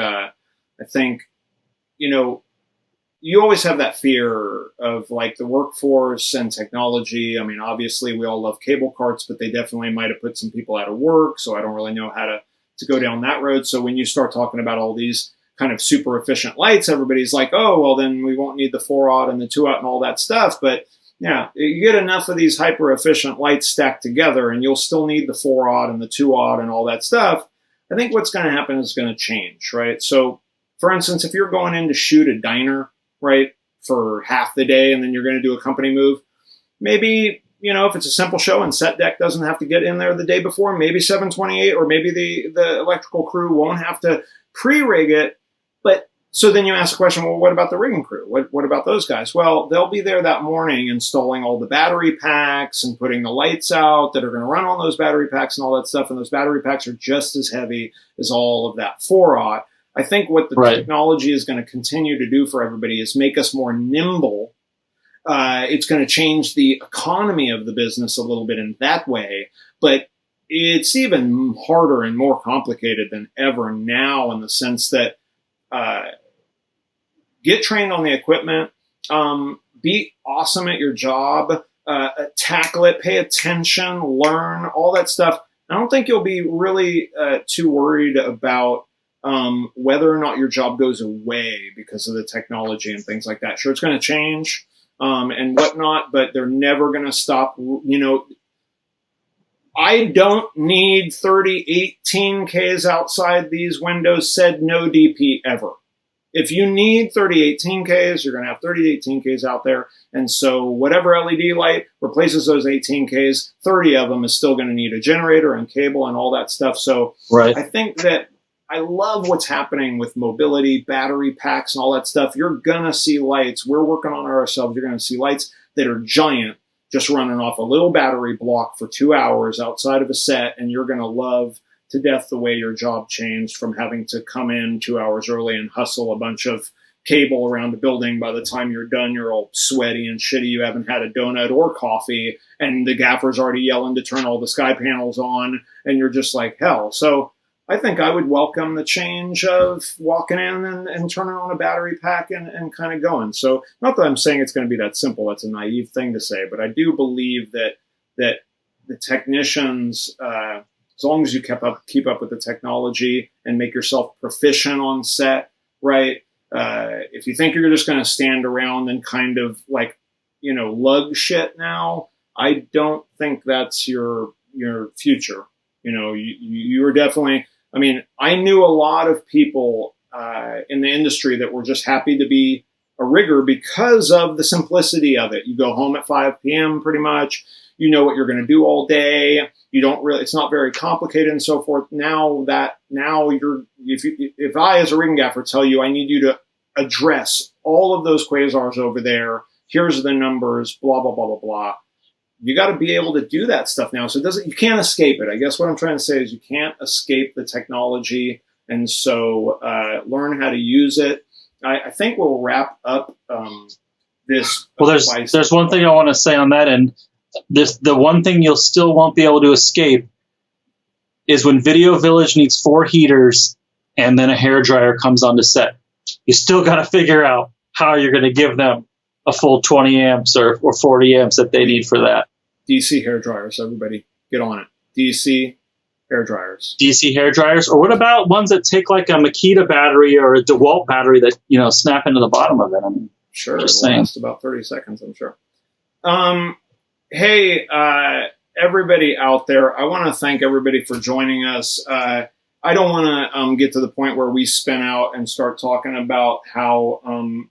you always have that fear of like the workforce and technology. I mean, obviously we all love cable carts, but they definitely might have put some people out of work. So I don't really know how to go down that road. So when you start talking about all these kind of super efficient lights, everybody's like, oh, well then we won't need the 4-aught and the 2-aught and all that stuff. But yeah, you get enough of these hyper efficient lights stacked together and you'll still need the 4-aught and the 2-aught and all that stuff. I think what's going to happen is going to change, right? So for instance, if you're going in to shoot a diner, right, for half the day and then you're going to do a company move, maybe, if it's a simple show and set deck doesn't have to get in there the day before, maybe 728 or maybe the electrical crew won't have to pre-rig it, but So then you ask the question, well, what about the rigging crew? What about those guys? Well, they'll be there that morning installing all the battery packs and putting the lights out that are going to run on those battery packs and all that stuff. And those battery packs are just as heavy as all of that 4-aught. I think what the technology is going to continue to do for everybody is make us more nimble. It's going to change the economy of the business a little bit in that way. But it's even harder and more complicated than ever now in the sense that get trained on the equipment, be awesome at your job, tackle it, pay attention, learn, all that stuff. I don't think you'll be really too worried about whether or not your job goes away because of the technology and things like that. Sure, it's going to change and whatnot, but they're never going to stop. You know, I don't need 30 18Ks outside these windows, said no DP ever. If you need 30 18Ks, you're going to have 30 18Ks out there. And so whatever LED light replaces those 18Ks, 30 of them is still going to need a generator and cable and all that stuff. So I think that I love what's happening with mobility, battery packs, and all that stuff. You're going to see lights. We're working on it ourselves. You're going to see lights that are giant, just running off a little battery block for 2 hours outside of a set. And you're going to love to death the way your job changed from having to come in 2 hours early and hustle a bunch of cable around the building. By the time you're done, you're all sweaty and shitty. You haven't had a donut or coffee, and the gaffer's already yelling to turn all the sky panels on, and you're just like hell. So I think I would welcome the change of walking in and turning on a battery pack and kind of going. So not that I'm saying it's going to be that simple. That's a naive thing to say, but I do believe that the technicians, as long as you keep up with the technology and make yourself proficient on set, right? If you think you're just going to stand around and kind of like, you know, lug shit now, I don't think that's your future. You know, you are definitely, I mean, I knew a lot of people in the industry that were just happy to be a rigger because of the simplicity of it. You go home at 5 p.m. pretty much. You know what you're going to do all day. You don't really, it's not very complicated and so forth. Now if I as a rigging gaffer tell you I need you to address all of those quasars over there, here's the numbers, blah, blah, blah, blah, blah. You got to be able to do that stuff now. So you can't escape it. I guess what I'm trying to say is you can't escape the technology. And so learn how to use it. I think we'll wrap up this. Well, there's one thing I want to say on that end. The one thing you'll still won't be able to escape is when Video Village needs 4 heaters and then a hairdryer comes onto set. You still got to figure out how you're going to give them a full 20 amps or 40 amps that they need for that. DC hairdryers, everybody get on it. DC hairdryers. DC hairdryers, or what about ones that take like a Makita battery or a DeWalt battery that, you know, snap into the bottom of it? I mean, sure, it'll last about 30 seconds, I'm sure. Hey, everybody out there, I want to thank everybody for joining us. I don't want to get to the point where we spin out and start talking about how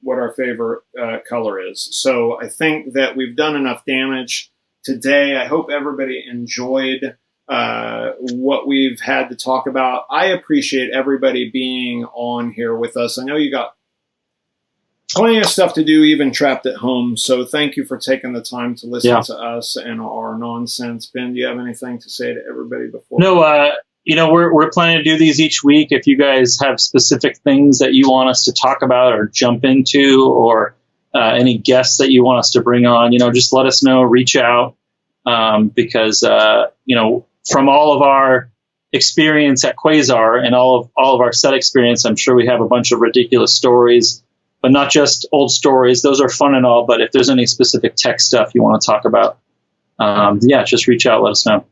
what our favorite color is. So I think that we've done enough damage today. I hope everybody enjoyed what we've had to talk about. I appreciate everybody being on here with us. I know you got plenty of stuff to do, even trapped at home. So thank you for taking the time to listen to us and our nonsense. Ben, do you have anything to say to everybody before? No, you know, we're planning to do these each week. If you guys have specific things that you want us to talk about or jump into, or any guests that you want us to bring on, you know, just let us know, reach out, because, you know, from all of our experience at Quasar and all of our set experience, I'm sure we have a bunch of ridiculous stories, but not just old stories. Those are fun and all, but if there's any specific tech stuff you want to talk about, just reach out, let us know.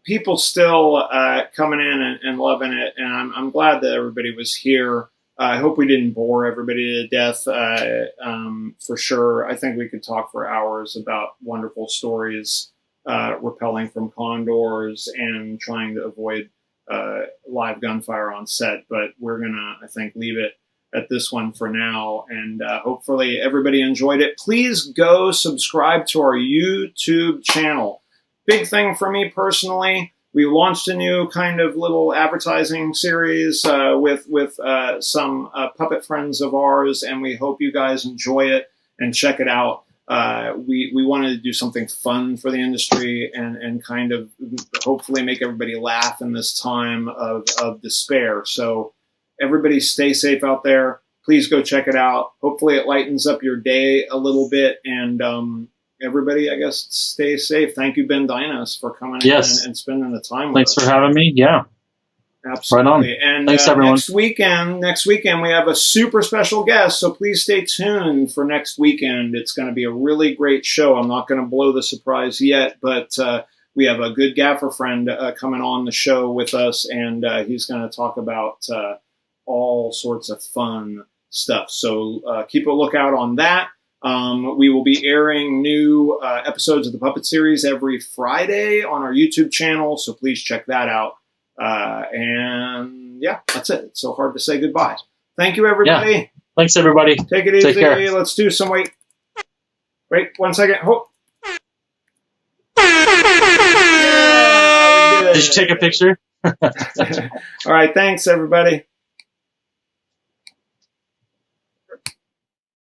People still coming in and loving it, and I'm glad that everybody was here. I hope we didn't bore everybody to death, for sure. I think we could talk for hours about wonderful stories, rappelling from condors and trying to avoid live gunfire on set, but we're gonna, I think, leave it at this one for now, and hopefully everybody enjoyed it. Please go subscribe to our YouTube channel. Big thing for me personally, we launched a new kind of little advertising series with some puppet friends of ours, and we hope you guys enjoy it and check it out. We wanted to do something fun for the industry and kind of hopefully make everybody laugh in this time of despair. So everybody stay safe out there. Please go check it out. Hopefully it lightens up your day a little bit. And everybody, I guess, stay safe. Thank you, Ben Dynice, for coming in and spending the time with us. Thanks for having me. Yeah. Absolutely. Right on. And thanks, everyone. Next weekend, we have a super special guest. So please stay tuned for next weekend. It's going to be a really great show. I'm not going to blow the surprise yet, but we have a good Gaffer friend coming on the show with us, and he's going to talk about all sorts of fun stuff. So keep a lookout on that. We will be airing new episodes of the Puppet series every Friday on our YouTube channel. So please check that out. And yeah, that's it. It's so hard to say goodbye. Thank you, everybody. Yeah. Thanks, everybody. Take it easy. Take care. Let's do some wait 1 second. Oh. Did you take a picture? All right. Thanks, everybody.